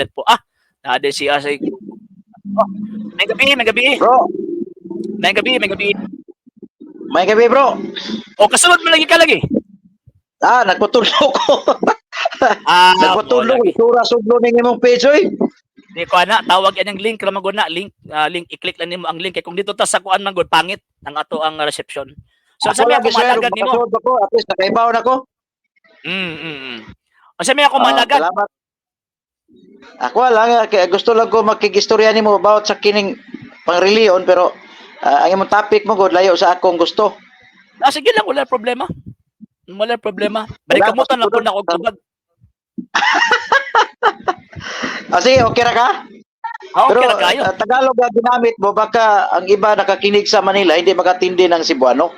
connected po. Nade si Asay. Oh, may gabi. Bro. May gabi. May gabi, bro. O, kasunod mo lagi ka lagi. Nagputulog ko. Nagputulog. Tura sudlo ng imong page, oy. Di ko ana, tawag yan yung link, ramagod na, link, i-click lang nimo ang link. Kaya kung dito ta sa kuan man, pangit, ang ato ang reception. So, sabi ako malagad nimo. At least, nakaibaw na ko. O, sabi ako malagad. Salamat. Ako lang, gusto lang ko makigistorya nimo about sa kining pang-reliyon, pero ang imong topic mo, God, layo sa akong gusto. Sige lang, wala problema. Balik kamutan lang po na ako tubag. Sige, okay ra ka? Okay ra kayo. Tagalog na ginamit mo, baka ang iba nakakinig sa Manila, hindi makatindi ng Cebuano.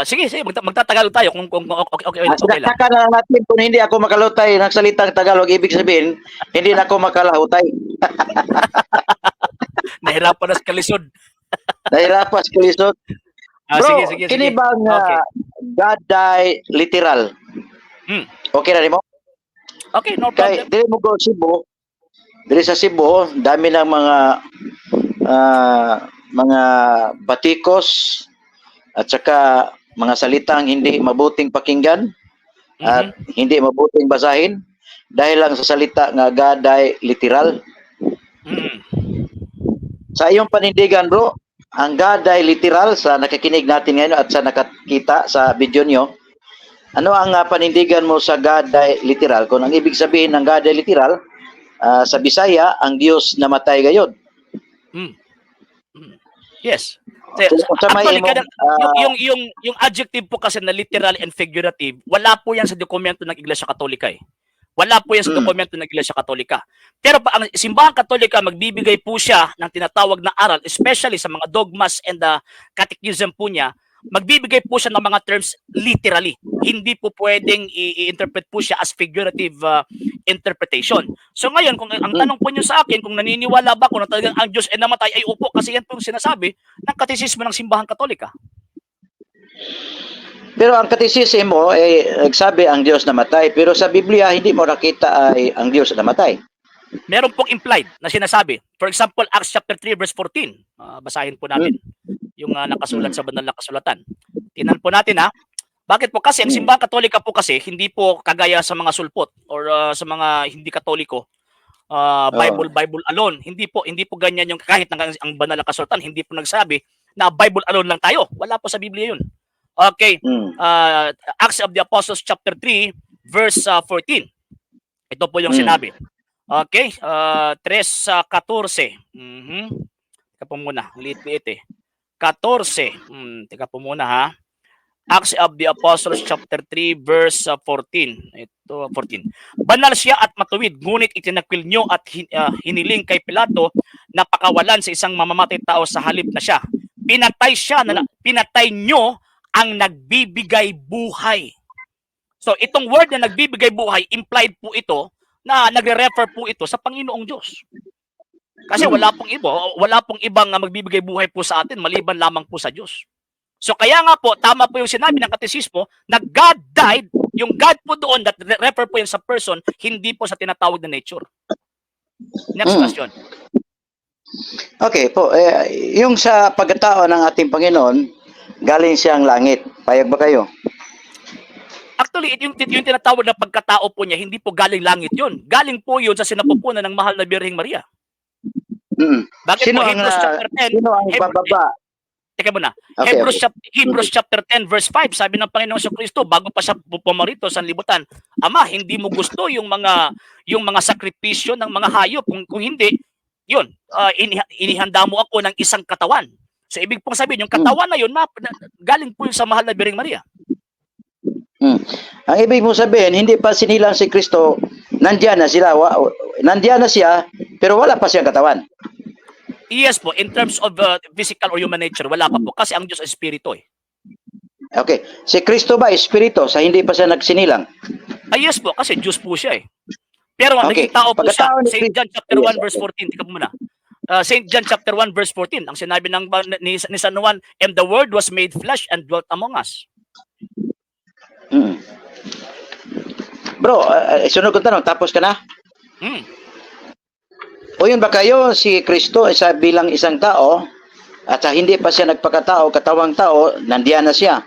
Sige, magtatagalog tayo kung okay lang. Saka na lang natin kung hindi ako makalutay ng salitang Tagalog, ibig sabihin, hindi na ako makalahutay. Nahirapan na sa kalisod. Bro, sige. kini bang gaday literal? Okay na mo? Okay, no problem. Kaya, dili mo ko Cebu. Dili sa Cebu, dami ng mga batikos at saka mga salitang hindi mabuting pakinggan at hindi mabuting basahin dahil lang sa salita nga gaday literal. Sa iyong panindigan, bro, ang gaday literal sa nakikinig natin ngayon at sa nakakita sa video nyo, ano ang panindigan mo sa gaday literal? Kung ang ibig sabihin ng gaday literal, sa Bisaya, ang Diyos namatay gayod. Yes. Actually, yung adjective po kasi na literal and figurative, wala po yan sa dokumento ng Iglesia Katolika eh. Wala po yan sa dokumento ng Iglesia Katolika. Pero ang Simbahang Katolika, magbibigay po siya ng tinatawag na aral, especially sa mga dogmas and the catechism po niya, magbibigay po siya ng mga terms literally. Hindi po pwedeng i-interpret po siya as figurative interpretation. So ngayon, kung ang tanong po niyo sa akin, kung naniniwala ba ko na talagang ang Diyos ay namatay, ay upo, kasi yan po yung sinasabi ng katisismo ng Simbahang Katolika. Pero ang katisismo ay nagsabi ang Diyos namatay, pero sa Biblia hindi mo nakita ay ang Diyos namatay. Meron pong implied na sinasabi. For example, Acts chapter 3 verse 14. Basahin po natin yung nakasulat sa banal na kasulatan. Tingnan po natin Bakit po? Kasi ang Simbahang Katolika po kasi hindi po kagaya sa mga sulpot or sa mga hindi Katoliko. Bible alone. Hindi po ganyan yung kahit ang banal na kasulatan hindi po nagsabi na Bible alone lang tayo. Wala po sa Biblia yun. Okay. Acts of the Apostles chapter 3 verse 14. Ito po yung sinabi. Okay, 3:14. Teka po muna, liit-liit eh. 14. Teka po muna Acts of the Apostles chapter 3 verse 14. Ito 14. Banal siya at matuwid, ngunit itinakwil nyo at hiniling kay Pilato na pakawalan sa isang mamamatay tao sa halip na siya. Pinatay nyo ang nagbibigay buhay. So itong word na nagbibigay buhay, implied po ito na nagre-refer po ito sa Panginoong Diyos. Kasi wala pong ibang magbibigay buhay po sa atin maliban lamang po sa Diyos. So kaya nga po, tama po yung sinabi ng katisismo na God died, yung God po doon, that refer po yun sa person, hindi po sa tinatawag na nature. Next question. Okay po, yung sa pagkatao ng ating Panginoon, galing siyang langit. Payag ba kayo? Actually, yung tinatawag na pagkatao po niya, hindi po galing langit yun. Galing po yun sa sinapupunan ng mahal na Birheng Maria. Bakit sino po Hebrews chapter 10? Sino ang bababa? Teka muna. Okay, Hebrews chapter 10 verse 5, sabi ng Panginoong Kristo bago pa siya pumarito sa libutan, Ama, hindi mo gusto yung mga sakripisyo ng mga hayop. Kung hindi, yun, inihanda mo ako ng isang katawan. So ibig pong sabihin, yung katawan na yun, galing po yun sa mahal na Birheng Maria. Ang ibig mo sabihin, hindi pa sinilang si Kristo, nandiyan na siya, pero wala pa siyang katawan. Yes po, in terms of physical or human nature, wala pa po. Kasi ang Diyos ay Espiritu eh. Okay. Si Kristo ba Espiritu sa hindi pa siya nagsinilang? Yes po, kasi Diyos po siya eh. Pero naging tao po siya. St. John chapter 1 verse 14. Tika po muna. St. John chapter 1 verse 14. Ang sinabi ni San Juan, and the Word was made flesh and dwelt among us. Bro, sunod ko tanong, tapos ka na? Mm. O yun ba kayo, si Kristo isa bilang isang tao, at hindi pa siya nagpakatao, katawang tao, nandiyan na siya.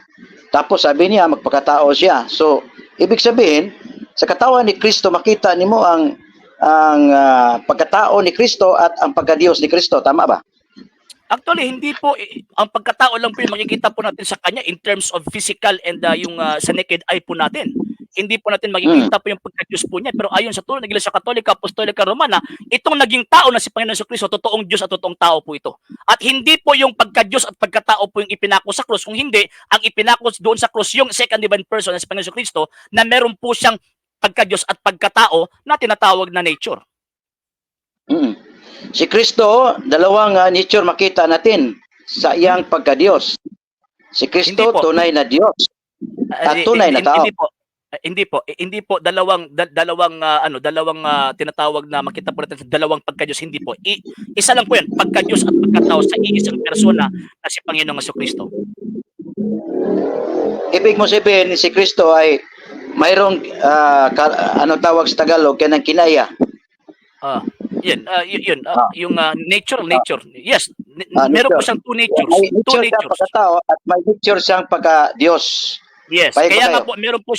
Tapos sabi niya, magpakatao siya. So, ibig sabihin, sa katawan ni Kristo, makita nimo ang pagkatao ni Kristo at ang pagkadiyos ni Kristo. Tama ba? Actually, hindi po, ang pagkatao lang po yung makikita po natin sa kanya in terms of physical and yung sa naked eye po natin. Hindi po natin makikita po yung pagka-Diyos po niya. Pero ayon sa tunay na Iglesia Katolika, Apostolika, Romana, itong naging tao na si Panginoon Jesucristo, totoong Diyos at totoong tao po ito. At hindi po yung pagka-Diyos at pagkatao po yung ipinako sa krus. Kung hindi, ang ipinako doon sa krus yung second divine person na si Panginoon Jesucristo na meron po siyang pagka-Diyos at pagkatao na tinatawag na nature. Mm. Si Kristo, dalawang nature makita natin sa iyang pagkadiyos. Si Kristo, Hindi po. tunay na Diyos at tunay na tao. Hindi po dalawang tinatawag na makita po natin sa dalawang pagka-Diyos, hindi po. Isa lang po 'yan, pagka-Diyos at pagkatao sa iisang persona na si Panginoong Jesucristo. Ibig mo sabihin, si Kristo ay mayroong ano tawag sa Tagalog, kanang kinaya. Yung nature. Yes, meron po siyang two natures. May nature siyang pagkatao at may nature siyang pagka-Diyos. Yes, kaya nga po meron po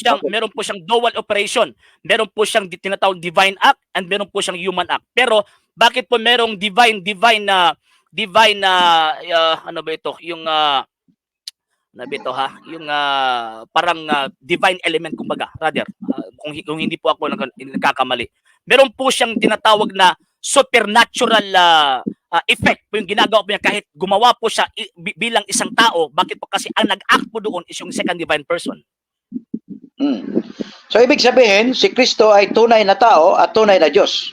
siyang dual operation. Meron po siyang tinatawag divine act and meron po siyang human act. Pero bakit po merong divine ano ba ito? Yung parang divine element kumbaga, rather. Kung hindi po ako nagkakamali. Meron po siyang tinatawag na supernatural effect po yung ginagawa po niya kahit gumawa po siya bilang isang tao. Bakit po? Kasi ang nag-act po doon is yung second divine person. So, ibig sabihin, si Kristo ay tunay na tao at tunay na Diyos.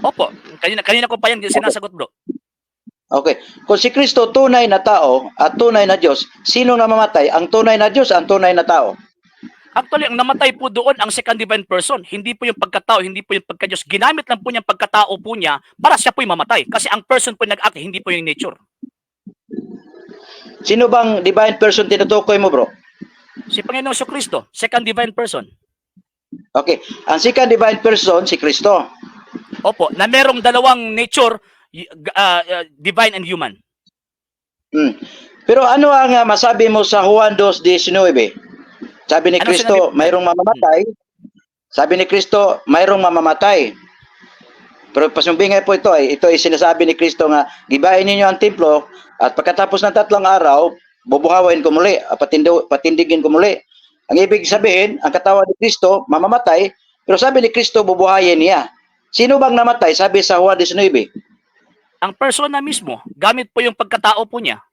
Opo. Kanina ko pa yan sinasagot, bro. Okay. Kung si Kristo tunay na tao at tunay na Diyos, sino namamatay? Ang tunay na Diyos, ang tunay na tao? Actually, ang namatay po doon ang second divine person. Hindi po yung pagkatao, hindi po yung pagka-Diyos. Ginamit lang po niya pagkatao po niya para siya po yung mamatay. Kasi ang person po nag-act, hindi po yung nature. Sino bang divine person tinutukoy mo, bro? Si Panginoong Jesucristo, second divine person. Okay. Ang second divine person, si Kristo. Opo, na merong dalawang nature, divine and human. Pero ano ang masabi mo sa Juan 2:19? Sabi ni Kristo, mayroong mamamatay. Sabi ni Kristo, mayroong mamamatay. Pero pasumbingay po ito ay sinasabi ni Kristo nga, gibain ninyo ang templo at pagkatapos ng 3 araw, bubuhawin ko muli, patindigin ko muli. Ang ibig sabihin, ang katawan ni Kristo mamamatay, pero sabi ni Kristo bubuhayin niya. Sino bang namatay? Sabi sa Juan 19. Ang persona mismo, gamit po yung pagkatao po niya.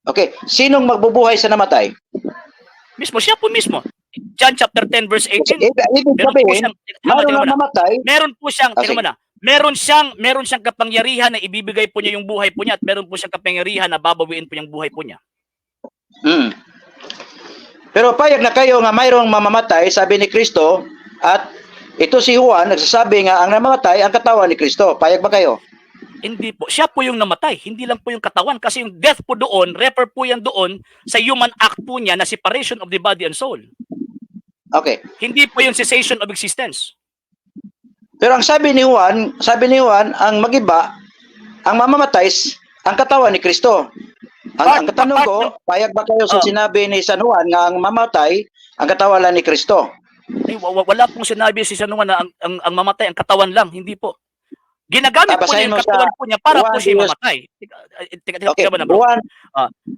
Okay, sinong magbubuhay sa namatay? Mismo, siya po mismo. John chapter 10 verse 18. Ibig sabihin, mayroong namatay. Meron po siyang, meron siyang kapangyarihan na ibibigay po niya yung buhay po niya at meron po siyang kapangyarihan na babawiin po yung buhay po niya. Pero payag na kayo nga mayroong mamamatay, sabi ni Kristo, at ito si Juan, nagsasabi nga ang namamatay ang katawan ni Kristo. Payag ba kayo? Hindi po. Siya po yung namatay. Hindi lang po yung katawan. Kasi yung death po doon, refer po yan doon sa human act po niya na separation of the body and soul. Okay. Hindi po yung cessation of existence. Pero ang sabi ni Juan, ang magiba, ang mamamatay, ang katawan ni Kristo. Ang katanong ko, payag ba kayo sa sinabi ni San Juan nga ang mamatay, ang katawan lang ni Kristo? Ay, wala pong sinabi si San Juan na ang mamatay, ang katawan lang. Hindi po. Ginagamit po niya yung katawan po niya para po siya mamatay. Teka ba na, bro?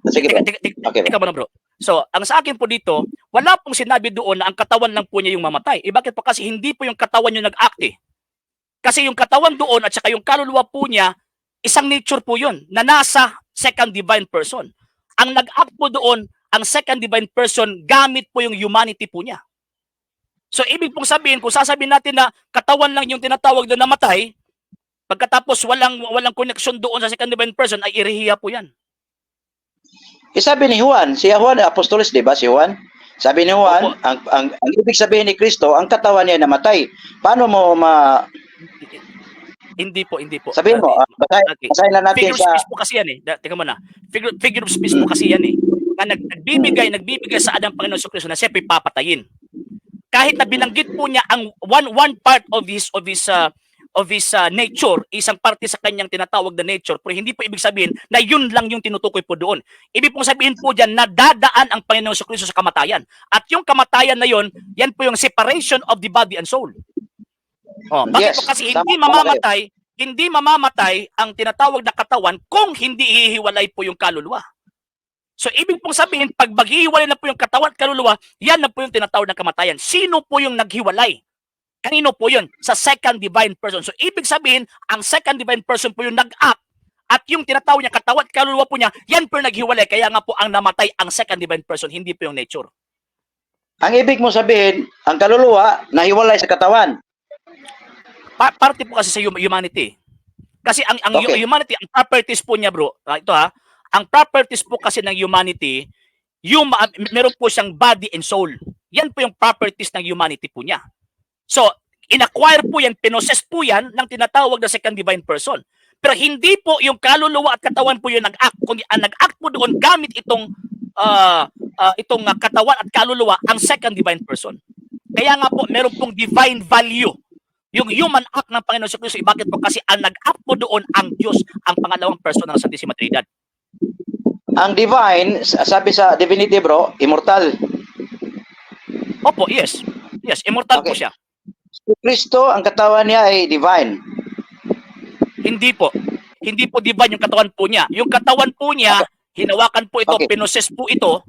Teka ba na, bro? So, ang sa akin po dito, wala pong sinabi doon na ang katawan lang po niya yung mamatay. Bakit po? Kasi hindi po yung katawan yung nag-act eh. Kasi yung katawan doon at saka yung kaluluwa po niya, isang nature po yun na nasa second divine person. Ang nag-act po doon, ang second divine person, gamit po yung humanity po niya. So, ibig pong sabihin, kung sasabihin natin na katawan lang yung tinatawag na namatay, pagkatapos walang connection doon sa second divine person, ay irehiya po yan. Sabi ni Juan, si Juan Apostolos, di ba si Juan? Sabi ni Juan, ang ibig sabihin ni Kristo, ang katawan niya namatay. Paano mo Hindi po. Sabihin mo, basahin na natin figure of speech po kasi yan eh. Teka muna. Figure of speech po kasi yan eh. Na nagbibigay sa Adang Panginoon Jesucristo na siya papatayin. kahit na binanggit po niya ang one part of his nature, isang parte sa kanyang tinatawag na nature, pero hindi po ibig sabihin na yun lang yung tinutukoy po doon. Ibig pong sabihin po diyan na dadaan ang Panginoong Jesucristo sa kamatayan. At yung kamatayan na yon, yan po yung separation of the body and soul. Oh, bakit Yes, po kasi tama po kayo. hindi mamamatay ang tinatawag na katawan kung hindi hihiwalay po yung kaluluwa. So, ibig pong sabihin, pag maghihiwalay na po yung katawan at kaluluwa, yan na po yung tinatawag na kamatayan. Sino po yung naghiwalay? Kanino po yun? Sa second divine person. So, ibig sabihin, ang second divine person po yung nag-act at yung tinatawag niya katawan at kaluluwa po niya, yan po yung naghiwalay. Kaya nga po ang namatay ang second divine person, hindi po yung nature. Ang ibig mo sabihin, ang kaluluwa nahiwalay sa katawan. Parte po kasi sa humanity. Kasi ang Okay. humanity, ang properties po niya, bro, ito ha, ang properties po kasi ng humanity, meron po siyang body and soul. Yan po yung properties ng humanity po niya. So, inacquire po yan, pinoses po yan ng tinatawag na second divine person. Pero hindi po yung kaluluwa at katawan po yung nag-act. Kundi ang nag-act po doon gamit itong katawan at kaluluwa, ang second divine person. Kaya nga po, meron pong divine value yung human act ng Panginoon Jesucristo. Bakit po? Kasi ang nag-act po doon ang Diyos, ang pangalawang person ng Santisima Trinidad. Ang divine, sabi sa divinity bro, immortal. Opo, yes. Yes, immortal po Okay. siya. Si Kristo, ang katawan niya ay divine. Hindi po. Hindi po divine yung katawan po niya. Yung katawan po niya, hinawakan po ito, Okay. pinoses po ito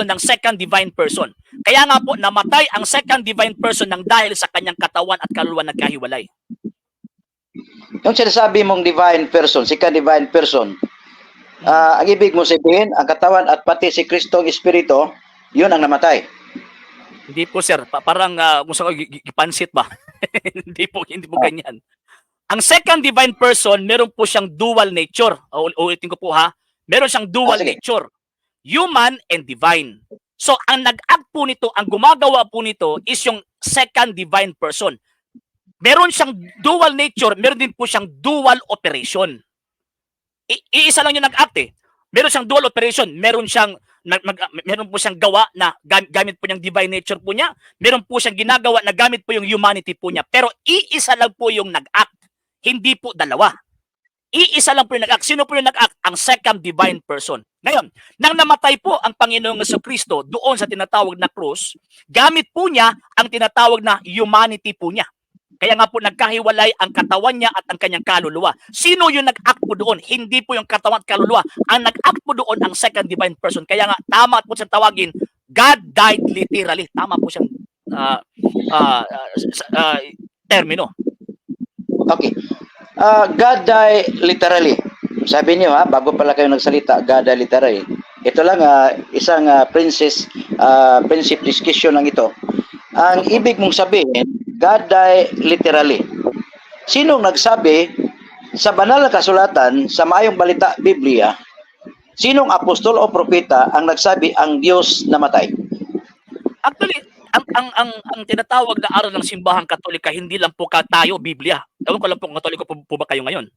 ng second divine person. Kaya nga po, namatay ang second divine person ng dahil sa kanyang katawan at kaluluwa nagkahiwalay. Yung sinasabi mong divine person, second divine person, ang ibig mo sabihin, ang katawan at pati si Kristong Espiritu, yun ang namatay. Hindi po, sir. Parang kung saan gipansit ba? hindi po ganyan. Ang second divine person, meron po siyang dual nature. Ulitin ko po ha. Meron siyang dual Sige. nature. Human and divine. So, ang nag-act po nito, ang gumagawa po nito is yung second divine person. Meron siyang dual nature, meron din po siyang dual operation. Iisa lang yung nag-act eh. Meron siyang dual operation, meron po siyang gawa na gamit po yung divine nature po niya, meron po siyang ginagawa na gamit po yung humanity po niya. Pero iisa lang po yung nag-act, hindi po dalawa. Iisa lang po yung nag-act. Sino po yung nag-act? Ang second divine person. Ngayon, nang namatay po ang Panginoong Jesucristo doon sa tinatawag na cross, gamit po niya ang tinatawag na humanity po niya. Kaya nga po nagkahiwalay ang katawan niya at ang kanyang kaluluwa. Sino yung nag-act po doon? Hindi po yung katawan at kaluluwa. Ang nag-act po doon ang second divine person. Kaya nga tama po siyang tawagin, God died literally. Tama po siyang termino. Okay. God die literally. Sabi niyo ha, bago pala kayo nagsalita, God die literally. Ito lang isang principle discussion lang ito. Ang ibig mong sabihin, God die literally. Sinong nagsabi sa banal na kasulatan sa Maayong Balita Biblia? Sinong apostol o propeta ang nagsabi ang Diyos namatay? Actually, ang tinatawag na aral ng simbahang Katolika, hindi lang po tayo, Biblia. Ewan ko lang po kung Katoliko po ba kayo ngayon.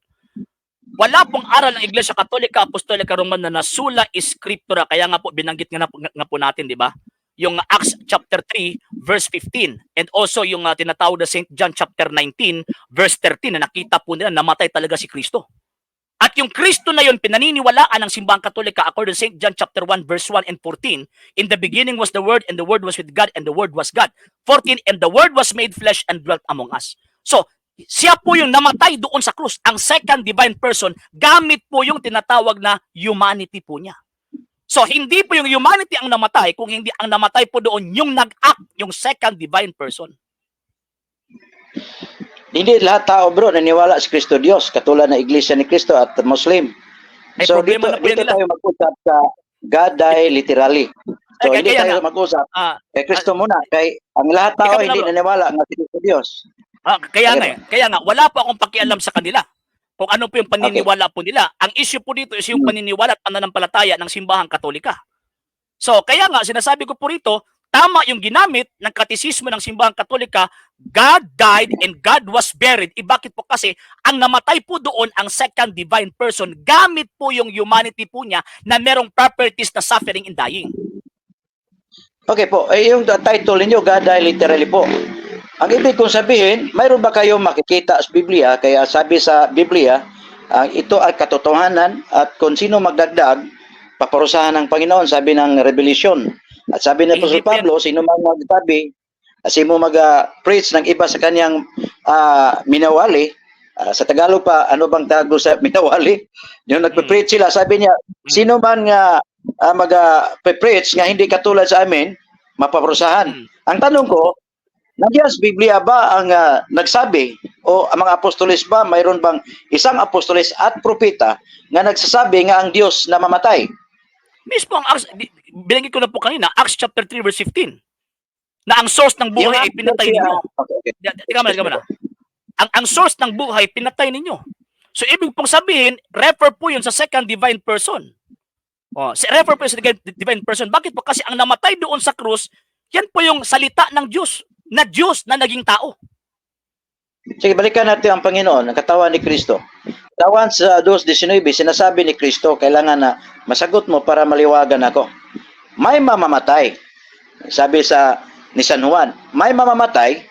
Wala pong aral ng Iglesia Katolika, Apostolika Romana na sola scriptura. Kaya nga po, binanggit nga po natin, di ba? Yung Acts chapter 3, verse 15. And also yung tinatawag na St. John chapter 19, verse 13, na nakita po nila, namatay talaga si Kristo. At yung Kristo na yun, pinaniniwalaan ng simbahang Katolika according to St. John chapter 1, verse 1 and 14. In the beginning was the Word, and the Word was with God, and the Word was God. 14, and the Word was made flesh and dwelt among us. So, siya po yung namatay doon sa krus. Ang second divine person, gamit po yung tinatawag na humanity po niya. So, hindi po yung humanity ang namatay, kung hindi ang namatay po doon yung nag-act, yung second divine person. Hindi lahat tao bro naniwala sa Kristo Diyos, katulad na Iglesia ni Kristo at Muslim. Ay, So problema dito na po yan nila. tayo mag-usap sa God die literally. So hindi Kaya tayo nga, mag-usap kay Kristo muna, kay ang lahat tao Ikaw na, hindi bro. naniwala nga si Kristo Diyos. Kaya nga, wala po akong pakialam sa kanila kung ano po yung paniniwala po nila. Ang issue po dito is yung paniniwala at pananampalataya ng simbahang Katolika. So, kaya nga, sinasabi ko po rito, tama yung ginamit ng katisismo ng simbahang Katolika, God died and God was buried. Bakit po? Kasi ang namatay po doon ang second divine person, gamit po yung humanity po niya na merong properties na suffering and dying. Okay po, yung title ninyo, Gaday literally po. Ang ibig kong sabihin, mayroon ba kayong makikita sa Biblia? Kaya sabi sa Biblia, ito ay katotohanan at kung sino magdagdag, paparusahan ng Panginoon, sabi ng Revelation. At sabi ni Ay, hindi Apostol po yan. Pablo, sino man magsabi, mo mag-preach ng iba sa kanyang minawali, sa Tagalog pa, ano bang tago sa minawali? Yung nagpe-preach sila, sabi niya, sino man nga mag-preach nga hindi katulad sa amin, mapaparusahan. Ang tanong ko, nandiyan sa Biblia ba ang nagsabi o ang mga apostoles ba mayroon bang isang apostoles at propeta nga nagsasabi nga ang Diyos na mamatay? Mismo ang Acts, binanggit ko na po kanina, Acts chapter 3 verse 15, na ang source ng buhay ay pinatay ninyo. Okay. Teka muna. Ang source ng buhay, pinatay ninyo. So, ibig pong sabihin, refer po yun sa second divine person. Refer po yun sa divine person. Bakit po? Kasi ang namatay doon sa krus, yan po yung salita ng Diyos na naging tao. Sige, balikan natin ang Panginoon, ang katawan ni Kristo. Katawan sa 2:19, sinasabi ni Kristo, kailangan na masagot mo para maliwagan ako. May mamamatay. Sabi ni San Juan, may mamamatay.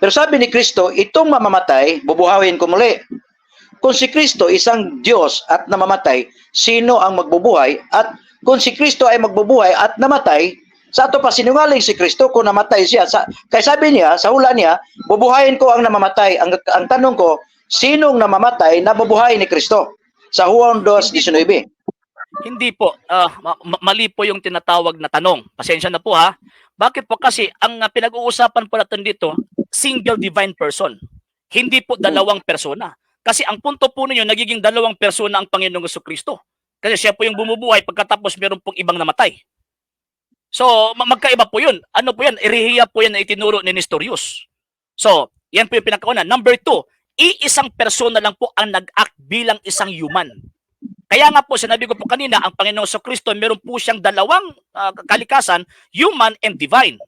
Pero sabi ni Kristo, itong mamamatay, bubuhayin ko muli. Kung si Kristo isang Diyos at namamatay, sino ang magbubuhay? At kung si Kristo ay magbubuhay at namatay, sa ato pa sinungaling si Kristo kung namatay siya. Kaya sabi niya, sa hula niya, bubuhayin ko ang namamatay. Ang tanong ko, sinong namamatay na bubuhayin ni Kristo? Sa Juan 2:19. Hindi po. Mali po yung tinatawag na tanong. Pasensya na po ha. Bakit po? Kasi ang pinag-uusapan po natin dito, single divine person. Hindi po dalawang persona. Kasi ang punto po ninyo, nagiging dalawang persona ang Panginoong Jesucristo. Kasi siya po yung bumubuhay pagkatapos meron pong ibang namatay. So, magkaiba po yun. Ano po yan? Erehiya po yan na itinuro ni Nestorius. So, yan po yung pinakauna. Number 2, iisang persona lang po ang nag-act bilang isang human. Kaya nga po, sinabi ko po kanina, ang Panginoong Jesucristo, meron po siyang dalawang kalikasan, human and divine.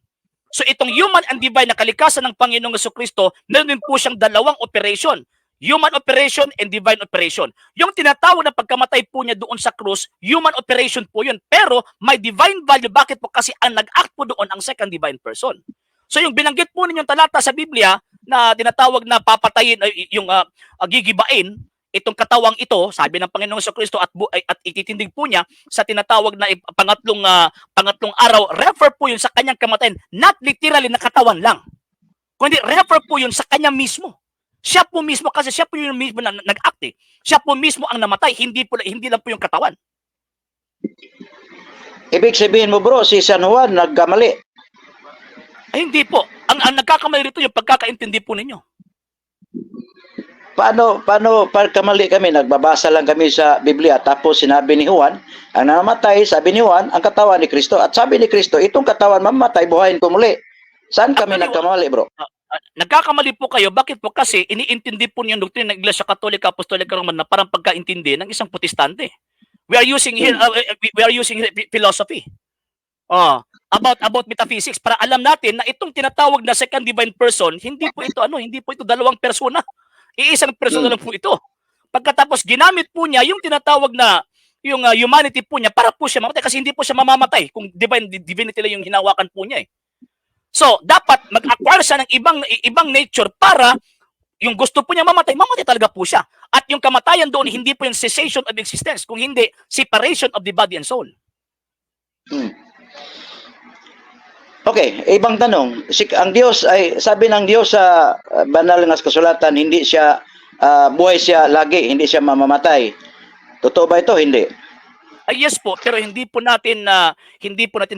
So, itong human and divine na kalikasan ng Panginoong Jesucristo, meron din po siyang dalawang operation. Human operation and divine operation. Yung tinatawag na pagkamatay po niya doon sa krus, human operation po yun. Pero may divine value. Bakit po? Kasi ang nag-act po doon ang second divine person. So yung binanggit po ninyong talata sa Biblia na tinatawag na papatayin, yung gigibain, itong katawang ito, sabi ng Panginoong Jesucristo at ititindig po niya sa tinatawag na pangatlong araw, refer po yun sa kanyang kamatayan. Not literally na katawan lang. Kundi refer po yun sa kanya mismo. Siya po mismo, kasi siya po yung mismo na nag-act eh. Siya po mismo ang namatay, hindi lang po yung katawan. Ibig sabihin mo bro, si San Juan nagkamali. Ay hindi po. Ang nagkakamali rito yung pagkakaintindi po ninyo. Paano pagkamali kami? Nagbabasa lang kami sa Biblia tapos sinabi ni Juan, ang namatay, sabi ni Juan, ang katawan ni Kristo. At sabi ni Kristo, itong katawan mamatay, buhayin ko muli. Saan kami nagkamali bro? Nagkakamali po kayo. Bakit po? Kasi iniintindi po niyo yung doktrina ng Iglesia Katolika, Apostolika Roman na parang pagkaintindi ng isang protestante. We are using here philosophy. About metaphysics para alam natin na itong tinatawag na second divine person, hindi po ito dalawang persona. Iisang persona lang po ito. Pagkatapos ginamit po niya yung tinatawag na yung humanity po niya para po siya mamatay kasi hindi po siya mamamatay kung divinity lang yung hinawakan po niya eh. So, dapat mag-acquire siya ng ibang nature para yung gusto po niya mamatay talaga po siya. At yung kamatayan doon, hindi po yung cessation of existence, kung hindi, separation of the body and soul. Okay, ibang tanong. Ang Diyos ay, sabi ng Diyos sa banal nga kasulatan, hindi siya, buhay siya lagi, hindi siya mamamatay. Totoo ba ito? Hindi. Yes po, pero hindi po natin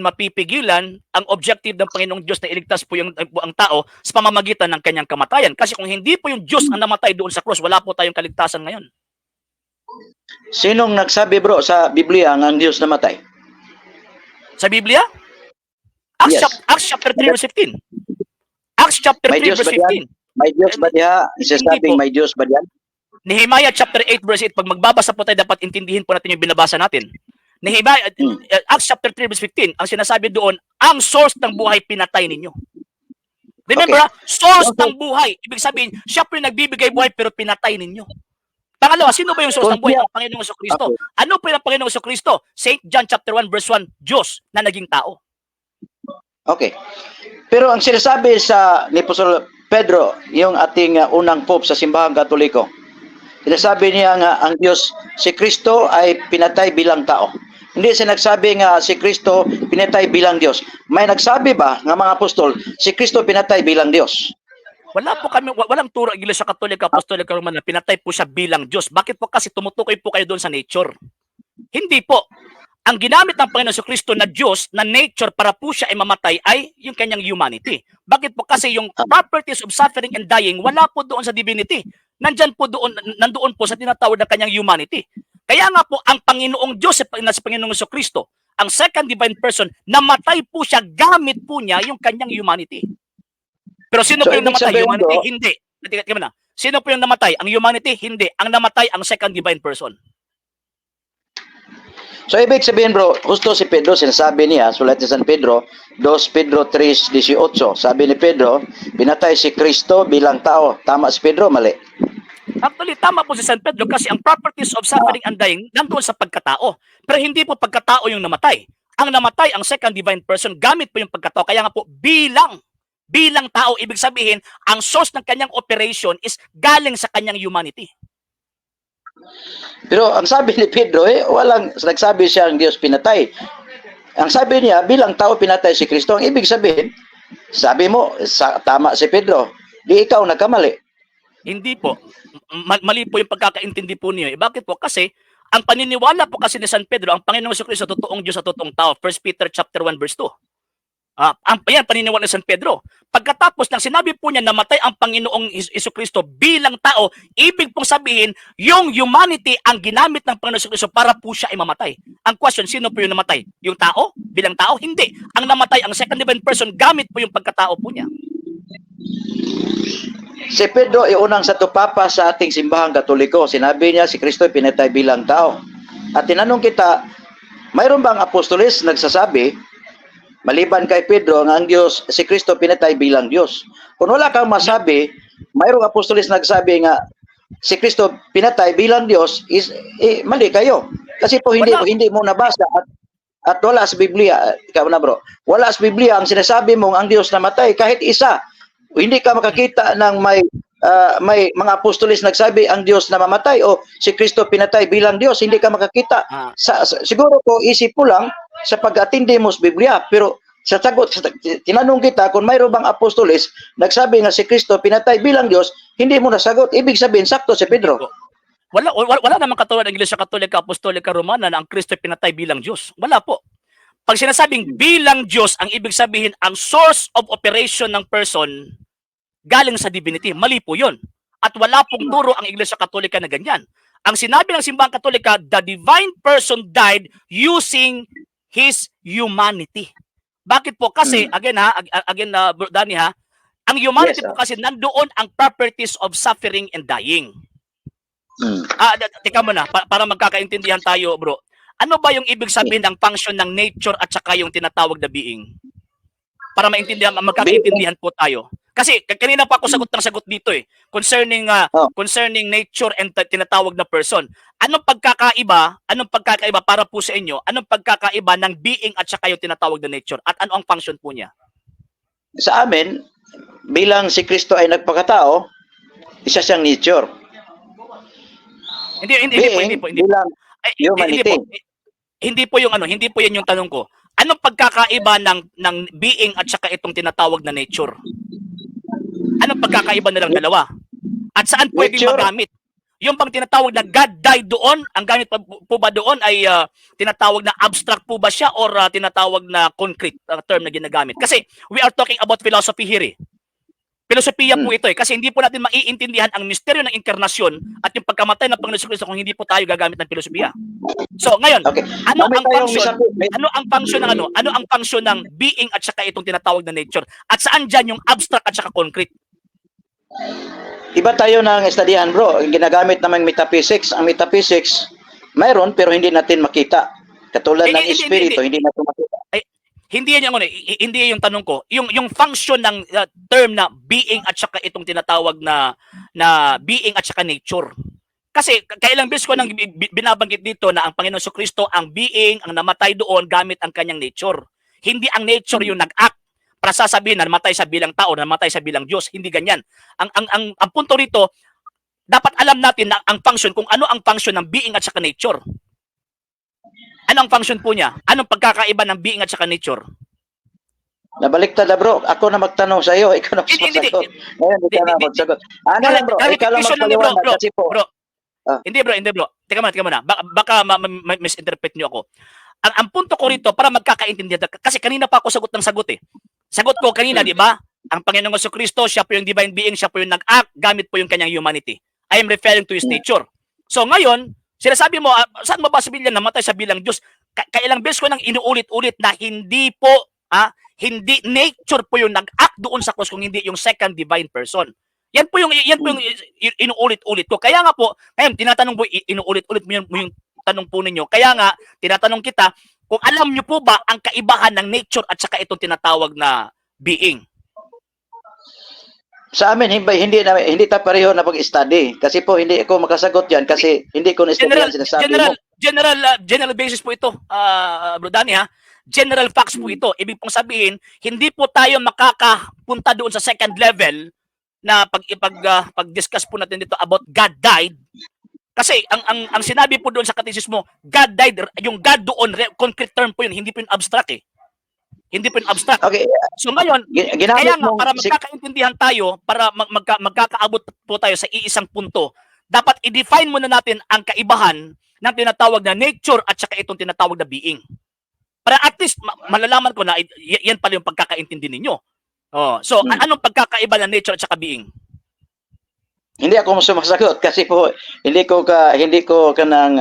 mapipigilan ang objective ng Panginoong Diyos na iligtas po ang tao sa pamamagitan ng kanyang kamatayan. Kasi kung hindi po yung Diyos ang namatay doon sa cross, wala po tayong kaligtasan ngayon. Sinong nagsabi bro sa Biblia ang Diyos namatay? Sa Biblia? Acts chapter 3 verse 15. Acts chapter 3 verse 15. May Diyos ba diha? Isasabing may Diyos ba diyan? Nehemiah chapter 8 verse 8, pag magbabasa po tayo, dapat intindihin po natin yung binabasa natin. Acts chapter 3 verse 15, ang sinasabi doon, ang source ng buhay pinatay ninyo. Remember, source ng buhay. Ibig sabihin, siya po yung nagbibigay buhay pero pinatay ninyo. Pangalawa, sino ba yung source ng buhay? Ang Panginoong Jesucristo. Ano po yung Panginoong Jesucristo? St. John chapter 1 verse 1, Diyos na naging tao. Okay. Pero ang sinasabi sa ni Apostol Pedro, yung ating unang pope sa simbahang Katoliko, sinasabi niya nga ang Diyos, si Kristo ay pinatay bilang tao. Hindi siya nagsabi nga si Kristo pinatay bilang Diyos. May nagsabi ba nga mga apostol, si Kristo pinatay bilang Diyos? Wala po kami, walang turo ang Iglesia Katolika, Apostolika Romana, pinatay po siya bilang Diyos. Bakit po? Kasi tumutukoy po kayo doon sa nature. Hindi po. Ang ginamit ng Panginoon Kristo na Diyos, na nature para po siya ay mamatay ay yung kanyang humanity. Bakit po? Kasi yung properties of suffering and dying, wala po doon sa divinity. Nandiyan po doon, nandoon po sa tinatawag na kanyang humanity. Kaya nga po, ang Panginoong Diyos na si Panginoong Kristo, ang second divine person, namatay po siya, gamit po niya yung kanyang humanity. Pero sino So, po yung ibig namatay? sabihin Humanity? do, Hindi. Tingnan mo na. Sino po yung namatay? Ang humanity? Hindi. Ang namatay, ang second divine person. So ibig sabihin bro, gusto si Pedro, sinasabi niya, sulat ni San Pedro, 2 Pedro 3:18, sabi ni Pedro, pinatay si Kristo bilang tao. Tama si Pedro, mali? Actually, tama po si San Pedro kasi ang properties of suffering and dying nandoon sa pagkatao. Pero hindi po pagkatao yung namatay. Ang namatay, ang second divine person, gamit po yung pagkatao. Kaya nga po, bilang tao, ibig sabihin, ang source ng kanyang operation is galing sa kanyang humanity. Pero ang sabi ni Pedro, walang nagsabi siya ang Diyos pinatay. Ang sabi niya, bilang tao pinatay si Kristo. Ang ibig sabihin, sabi mo, tama si Pedro, di ikaw nagkamali. Hindi po. Mali po yung pagkakaintindi po niyo. Bakit po? Kasi ang paniniwala po kasi ni San Pedro, ang Panginoong Kristo totoong Diyos at totoong tao. 1 Peter chapter 1 verse 2. Yan, paniniwala ni San Pedro. Pagkatapos ng sinabi po niya namatay ang Panginoong Kristo bilang tao, ibig pong sabihin, yung humanity ang ginamit ng Panginoong Kristo para po siya ay mamatay. Ang question, sino po yung namatay? Yung tao? Bilang tao? Hindi. Ang namatay, ang second divine person, gamit po yung pagkatao po niya. Si Pedro ay unang satupapa sa ating simbahang Katoliko. Sinabi niya si Kristo ay pinatay bilang tao. At tinanong kita, mayroon bang apostoles nagsasabi, maliban kay Pedro, ang Diyos, si Kristo pinatay bilang Diyos? Kung wala kang masabi, mayroong apostoles nagsabi nga, si Kristo pinatay bilang Diyos, mali kayo. Kasi po hindi mo nabasa at wala sa Biblia, ikaw na bro, wala sa Biblia ang sinasabi mong ang Diyos namatay, kahit isa. Hindi ka makakita ng may mga apostoles nagsabi ang Diyos na mamatay o si Kristo pinatay bilang Diyos, hindi ka makakita. Siguro po isip mo lang sa pag-atindi mo sa Biblia, pero sa sagot, tinanong kita kung mayroon bang apostoles nagsabi nga si Kristo pinatay bilang Diyos, hindi mo nasagot. Ibig sabihin, sakto si Pedro. Wala namang katulad ng Iglesia Katolika, Apostolika Romana na ang Kristo pinatay bilang Diyos. Wala po. Pag sinasabing bilang Diyos, ang ibig sabihin, ang source of operation ng person galing sa divinity. Mali po yun. At wala pong turo ang Iglesia Katolika na ganyan. Ang sinabi ng Simbahang Katolika, the divine person died using his humanity. Bakit po? Kasi, again Danny ang humanity po kasi nandoon ang properties of suffering and dying. Tika mo na, para magkakaintindihan tayo, bro. Ano ba yung ibig sabihin ng function ng nature at saka yung tinatawag na being? Para maintindihan, magkakaintindihan po tayo. Kasi kanina pa ako sagot dito concerning nature and tinatawag na person. Anong pagkakaiba para po sa inyo? Anong pagkakaiba ng being at saka yung tinatawag na nature? At ano ang function po niya? Sa amin, bilang si Kristo ay nagpakatao, isa siyang nature. Hindi po. Hindi po yan yung tanong ko. Anong pagkakaiba ng being at saka itong tinatawag na nature? Anong pagkakaiba nilang dalawa? At saan pwedeng magamit? Yung bang tinatawag na God died doon, ang gamit po ba doon ay tinatawag na abstract po ba siya or tinatawag na concrete term na ginagamit? Kasi we are talking about philosophy here. Filosofiya po ito kasi hindi po natin maiintindihan ang misteryo ng inkarnasyon at yung pagkamatay ng Panginoon Kristo kung hindi po tayo gagamit ng filosofiya. So, ngayon, ano ang function ng being at saka itong tinatawag na nature? At saan dyan yung abstract at saka concrete? Iba tayo ng estadyahan, bro. Ginagamit namang metaphysics. Ang metaphysics, mayroon pero hindi natin makita. Katulad ng espiritu, hindi natin makita. Hindi yung tanong ko. Yung function ng term na being at saka itong tinatawag na being at saka nature. Kasi kailang beses ko nang binabanggit dito na ang Panginoon Kristo ang being, ang namatay doon gamit ang kanyang nature. Hindi ang nature yung nag-act. para sasabihin na namatay sa bilang tao, na namatay sa bilang Diyos. Hindi ganyan. Ang punto rito, dapat alam natin na ang function, kung ano ang function ng being at saka nature. Ano ang function po niya? Anong pagkakaiba ng being at saka nature? Nabaliktad na bro. Ako na magtanong sa iyo, ikaw na Hindi. magsagot. Ngayon, ikaw na magsagot. Ano lang bro, ikaw lang Clarification lang ni bro, magpaliwanag kasi po. bro. Ah. Hindi bro. Teka muna. Baka misinterpret niyo ako. Ang punto ko rito, para magkakaintindihan, kasi kanina pa ako sagot ng sagot eh. Sagot ko kanina, di ba? Ang Panginoong Jesucristo, siya po yung divine being, siya po yung nag-act, gamit po yung kanyang humanity. I am referring to his nature. So ngayon, sinasabi mo, saan mo ba sa Biblia namatay sa bilang Diyos? Kailang beses ko nang inuulit-ulit na hindi po, hindi nature po yung nag-act doon sa cross, kung hindi yung second divine person. Yan po yung inuulit-ulit ko. Kaya nga po, ngayon tinatanong po, inuulit-ulit mo yung tanong po ninyo. Kaya nga, tinatanong kita, kung alam nyo po ba ang kaibahan ng nature at saka itong tinatawag na being? Sa amin, hindi ta pareho na pag-study. Kasi po, hindi ako makasagot yan kasi hindi ko na-study sinasabi mo. General basis po ito, Bro Danny, ha? General facts po ito. Ibig pong sabihin, hindi po tayo makakapunta doon sa second level na pag-discuss po natin dito about God died. Kasi ang sinabi po doon sa katisismo, God died, yung God doon, concrete term po yun, hindi po yung abstract eh. Hindi po yung abstract. Okay. So ngayon, kaya nga, para magkakaintindihan tayo, para magkakaabot po tayo sa iisang punto, dapat i-define muna natin ang kaibahan ng tinatawag na nature at saka itong tinatawag na being. Para at least malalaman ko na yan pala yung pagkakaintindi ninyo. Oh, so anong pagkakaiba ng nature at saka being? Hindi ako sumasagot kasi po hindi ko kanang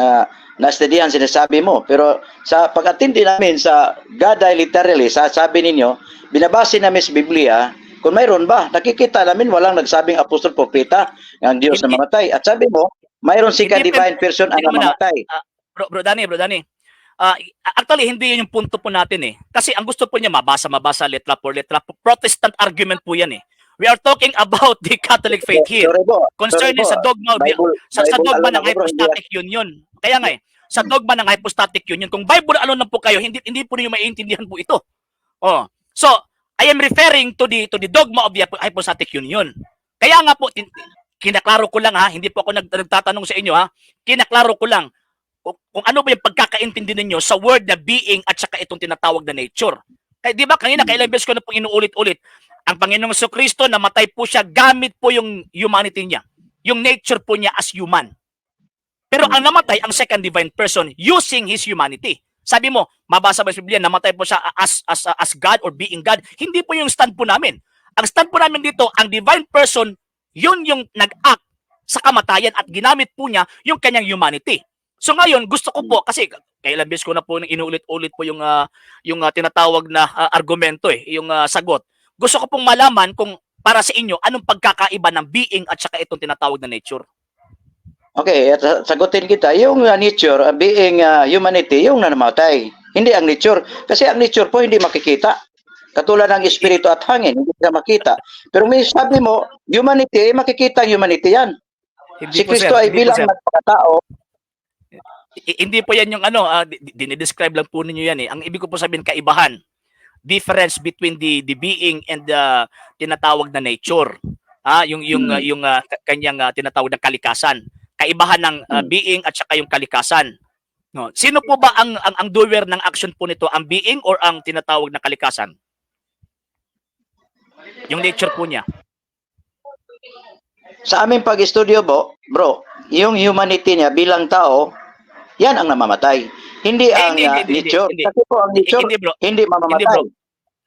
na-studyhan sinasabi mo. Pero sa pag-atindi namin sa God literally, sabi ninyo, binabase namin sa Biblia, kung mayroon ba, nakikita namin walang nagsabing apostol propeta ang Diyos na mamatay. At sabi mo, mayroon si divine person ang mamatay. Bro Danny. Actually, hindi yun yung punto po natin eh. Kasi ang gusto po niya, mabasa, letra por letra. Protestant argument po yan eh. We are talking about the Catholic faith here. Concerning sa dogma, sa dogma ng hypostatic union. Kaya nga eh, sa dogma ng hypostatic union, kung Bible alone lang po kayo, hindi po niyo maiintindihan po ito. Oh. So, I am referring to the dogma of the hypostatic union. Kaya nga po, kinaklaro ko lang ha, hindi po ako nagtatanong sa inyo ha, kinaklaro ko lang kung ano ba yung pagkakaintindi ninyo sa word na being at saka itong tinatawag na nature. Kaya di ba kanina, kailang beses ko na pong inuulit-ulit, ang Panginoong Jesucristo, namatay po siya gamit po yung humanity niya. Yung nature po niya as human. Pero ang namatay, ang second divine person, using his humanity. Sabi mo, mabasa ba sa Biblia, namatay po siya as God or being God? Hindi po yung stand po namin. Ang stand po namin dito, ang divine person, yun yung nag-act sa kamatayan at ginamit po niya yung kanyang humanity. So ngayon, gusto ko po, kasi kailan beses ko na po inuulit-ulit po yung tinatawag na argumento yung sagot. Gusto ko pong malaman kung para sa inyo, anong pagkakaiba ng being at saka itong tinatawag na nature? Okay, sagutin kita. Yung nature, being humanity, yung namatay. Hindi ang nature. Kasi ang nature po hindi makikita. Katulad ng espiritu at hangin, hindi na makita. Pero may sabi mo, humanity, makikita ang humanity yan. Si Kristo ay bilang nagpakatao. Hindi po yan yung dinidescribe lang po ninyo yan eh. Ang ibig ko po sabihin, kaibahan. Difference between the being and the tinatawag na nature. Yung kanyang tinatawag na kalikasan. Kaibahan ng being at saka yung kalikasan. No. Sino po ba ang doer ng action po nito? Ang being or ang tinatawag na kalikasan? Yung nature po niya. Sa aming pag-studio bro, yung humanity niya bilang tao, yan ang namamatay. Hindi ang nature. Kasi po ang nature, hindi mamamatay.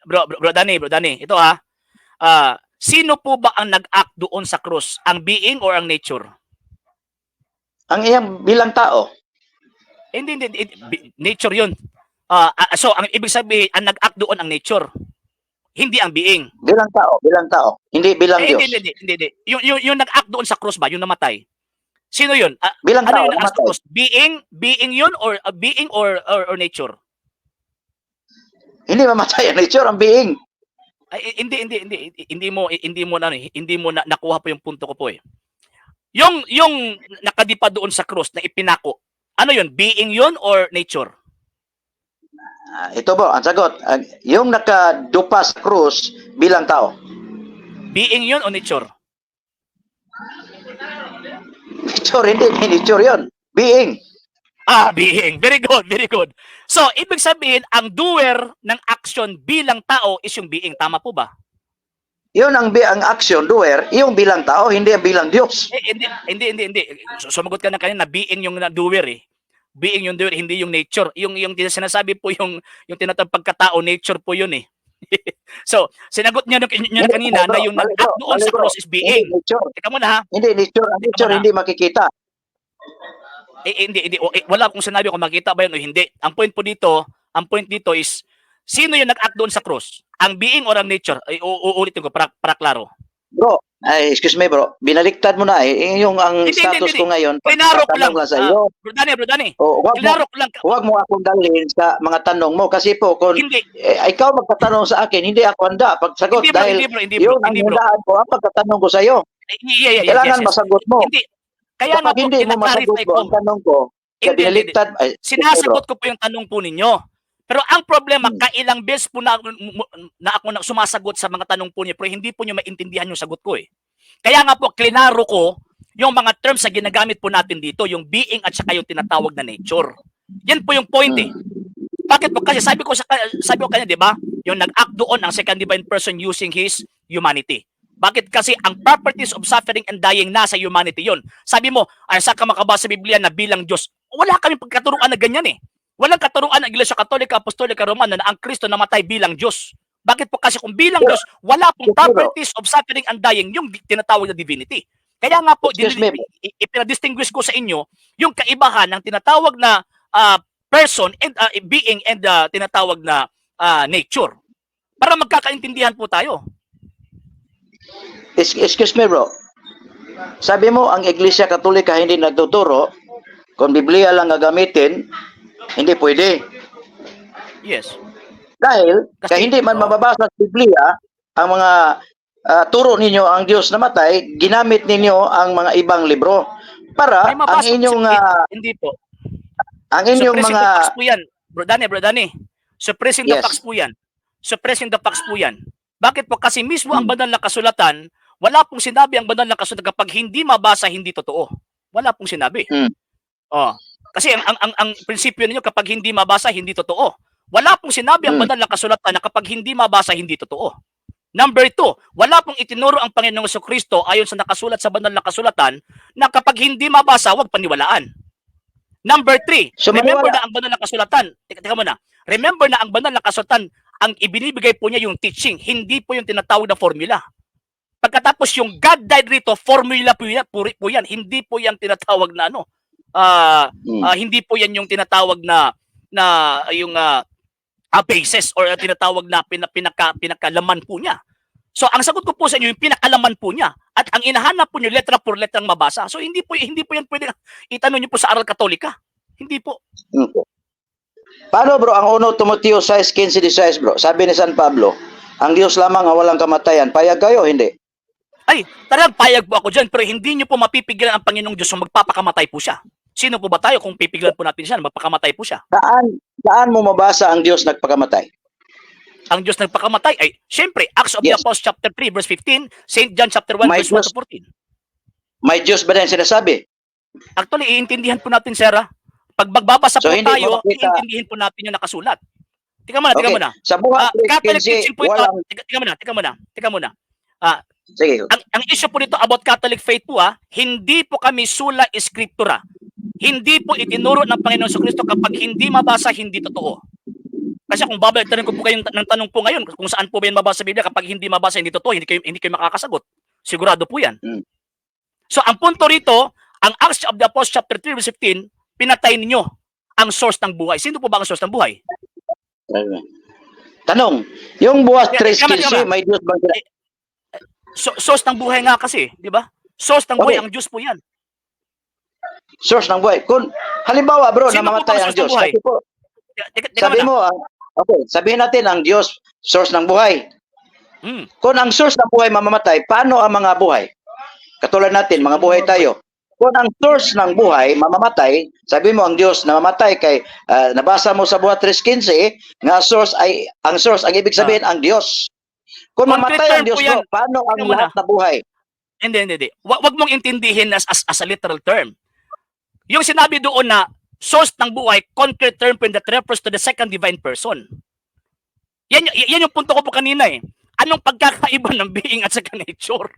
Bro Danny, ito sino po ba ang nag-act doon sa cross? Ang being or ang nature? Ang iyang bilang tao. Hindi, nature yun. So, ang ibig sabihin, ang nag-act doon ang nature. Hindi ang being. Bilang tao. Hindi bilang Diyos. Hindi. Yung nag-act doon sa cross ba, yung namatay? Sino yun? Bilang tao, yung nag-act sa cross? Being yun or being or nature? Hindi mamatay ang nature, ang being. Ay, hindi mo nakuha po yung punto ko po eh. Yung nakadipa doon sa cross na ipinako, ano yun? Being yun or nature? Ito bro, ang sagot. Yung nakadupa sa krus bilang tao. Being yun o nature? Nature, hindi nature yun. Being. Being. Very good, very good. So, ibig sabihin, ang doer ng action bilang tao is yung being. Tama po ba? Yun ang action, doer, yung bilang tao, hindi ang bilang Diyos. Hindi. Sumagot ka na kanina, being yung doer eh. Being yung doer, hindi yung nature. Yung sinasabi po yung tinatawag pagkatao, nature po yun eh. So, sinagot niya na kanina na yung nag-act doon sa cross is being. Teka muna ha. Hindi, nature. Ang nature hindi makikita. Hindi. Wala akong sinabi kung makita ba yun o hindi. Ang point dito is, sino yung nag-act doon sa cross? Ang being or ang nature? Uulitin ko para klaro. Bro, excuse me bro, binaliktad mo na eh. Yung ang status ko ngayon, Klinaro ko lang. sa iyo. Bro Danny. Klinaro ko lang. Huwag mo akong dalhin sa mga tanong mo kasi po kung Hindi. Ikaw magtatanong sa akin, hindi ako handa pagsagot dahil yun ang handaan ko ang pagtatanong ko sa iyo. Kailangan masagot mo. Hindi. Kaya nga po, hindi mo masagot ko ang tanong ko, binaliktad. Sinasagot ko po yung tanong po ninyo. Pero ang problema, kailang beses po na ako sumasagot sa mga tanong po niyo, pero hindi po niyo maintindihan yung sagot ko eh. Kaya nga po, klinaro ko yung mga terms na ginagamit po natin dito, yung being at saka yung tinatawag na nature. Yan po yung point eh. Bakit po? Kasi sabi ko kanya, di ba? Yung nag-act doon ang second divine person using his humanity. Bakit? Kasi ang properties of suffering and dying nasa humanity yon. Sabi mo, ay saan ka makabasa sa Biblia na bilang Diyos? Wala kami pagkaturuan na ganyan eh. Walang katuruan ng Iglesia Katolika, Apostolika, Romana na ang Kristo namatay bilang Diyos. Bakit po? Kasi kung bilang Diyos, wala pong properties of suffering and dying yung tinatawag na divinity. Kaya nga po, ipinadistinguish ko sa inyo yung kaibahan ng tinatawag na person and being and tinatawag na nature. Para magkakaintindihan po tayo. Excuse me bro. Sabi mo ang Iglesia Katolika hindi nagtuturo kung Biblia lang gagamitin, hindi pwede. Yes. Dahil hindi man mababasa sa Biblia ang mga turo ninyo ang Diyos namatay, ginamit ninyo ang mga ibang libro para ang inyong hindi po. Ang inyong mga facts po yan. Bro Danny. Suppressing the facts po yan. Suppressing the facts po yan. Bakit po? Kasi mismo ang banal na kasulatan, wala pong sinabi ang banal na kasulatan kapag hindi mabasa, hindi totoo. Wala pong sinabi. Kasi ang prinsipyo ninyo kapag hindi mabasa, hindi totoo. Wala pong sinabi ang banal na kasulatan na kapag hindi mabasa, hindi totoo. Number 2, wala pong itinuro ang Panginoong Jesucristo ayon sa nakasulat sa banal na kasulatan na kapag hindi mabasa, huwag paniwalaan. Number 3, remember na ang banal na kasulatan. Teka muna. Remember na ang banal na kasulatan, ang ibinibigay po niya yung teaching, hindi po yung tinatawag na formula. Pagkatapos yung God died rito, formula po yan. Hindi po yan tinatawag na ano. Hindi po yan yung tinatawag na yung basis or tinatawag na pinakalaman po niya. So ang sagot ko po sa inyo yung pinakalaman po niya at ang inahanap po niyo letra por letrang mabasa. So hindi po yan pwede itanong niyo po sa Aral Katolika. Hindi po. Paano bro ang 1 Timoteo 6:15-16 bro? Sabi ni San Pablo, ang Diyos lamang ang walang kamatayan. Payag kayo hindi? Ay, talagang payag po ako dyan pero hindi niyo po mapipigilan ang Panginoong Diyos na magpapakamatay po siya. Sino po ba tayo kung pipigilan po natin siya na magpakamatay po siya? Saan mo mabasa ang Diyos nagpakamatay? Ang Diyos nagpakamatay ay, syempre, Acts of the Apostles chapter 3 verse 15, St. John chapter 1 verse 1 to 14. May Diyos ba din sinasabi? Actually, iintindihan po natin, sir. Pag magbabasa po tayo, iintindihin po natin yung nakasulat. Tika muna. Sa buhat Catholic teaching po ito. Tika muna. Sige. Ang issue po nito about Catholic faith po, hindi po kami sola scriptura. Hindi po itinuro ng Panginoon Jesucristo kapag hindi mabasa, hindi totoo. Kasi kung babalik ko po kayo ng tanong po ngayon, kung saan po ba yan mabasa sa Biblia, kapag hindi mabasa, hindi totoo, hindi kayo makakasagot. Sigurado po yan. So, ang punto rito, ang Acts of the Apostles chapter 3 verse 15, pinatay ninyo ang source ng buhay. Sino po ba ang source ng buhay? Tanong, yung buwas 3:15, may Diyos bang sila? Source ng buhay nga kasi, di ba? Source ng buhay, ang Diyos po yan. Source ng buhay. Kung halimbawa bro, Sino namamatay ang Diyos. Kasi po, sabi mo, sabihin natin ang Diyos, source ng buhay. Kung ang source ng buhay mamamatay, paano ang mga buhay? Katulad natin, mga buhay tayo. kung ang source ng buhay mamamatay, sabi mo ang Dios namamatay kay nabasa mo sa buhat 3:15 nga ang source ang ibig sabihin ang Dios. Kung Concrete mamatay ang term Dios po yan. bro, paano ang Tingnan mo lahat na buhay? Hindi. Wag mong intindihin as a literal term. Yung sinabi doon na source ng buhay, concrete term po that refers to the second divine person. Yan yung punto ko po kanina eh. Anong pagkakaiba ng being at saka nature?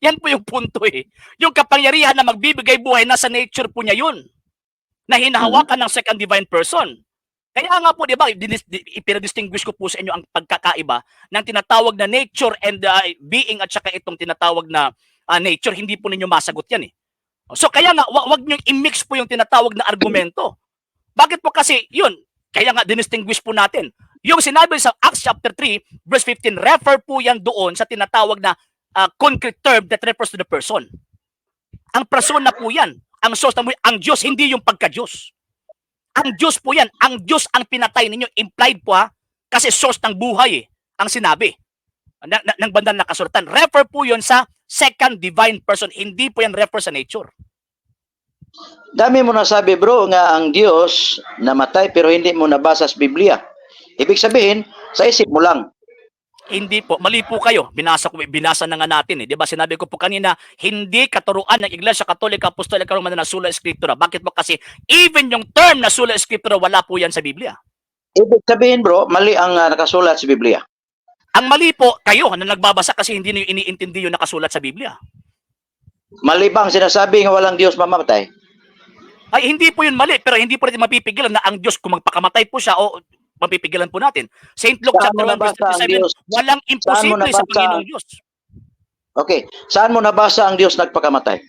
Yan po yung punto eh. Yung kapangyarihan na magbibigay buhay, nasa nature po niya yun. Na hinahawakan ng second divine person. Kaya nga po, di ba, ipinadistinguish ko po sa inyo ang pagkakaiba ng tinatawag na nature and being at saka itong tinatawag na nature. Hindi po ninyo masagot yan eh. So kaya nga, wag nyo i-mix po yung tinatawag na argumento. Bakit po kasi yun? Kaya nga, dinistinguish po natin. Yung sinabi sa Acts chapter 3, verse 15, refer po yan doon sa tinatawag na concrete term that refers to the person. Ang persona po yan. Ang source ng buhay, ang Diyos, hindi yung pagka-Diyos. Ang Diyos po yan. Ang Diyos ang pinatay ninyo. Implied po kasi source ng buhay ang sinabi ng bandang nakasulatan. Refer po yun sa second divine person. Hindi po yan refer sa nature. Dami mo nasabi bro nga ang Diyos namatay pero hindi mo nabasa sa Biblia. Ibig sabihin, sa isip mo lang. Hindi po, mali po kayo. Binasa na nga natin eh. 'Di ba? Sinabi ko po kanina, hindi katuruan ng Iglesia Katolika Apostolika Romana na sola scriptura. Bakit po? Kasi even yung term na sola scriptura wala po 'yan sa Biblia. Ibig sabihin bro, mali ang nakasulat sa Biblia. Ang mali po kayo na nagbabasa kasi hindi niyo iniintindi yung nakasulat sa Biblia. Mali bang sinasabi nga walang Diyos mamamatay? Ay hindi po 'yun mali, pero hindi po natin mapipigilan na ang Diyos kung magpakamatay po siya o mapipigilan po natin. Saint Luke Saan chapter mo 1 verse nabasa ang 37, Diyos? walang imposible sa Panginoong Diyos. Okay, saan mo nabasa ang Diyos nagpakamatay?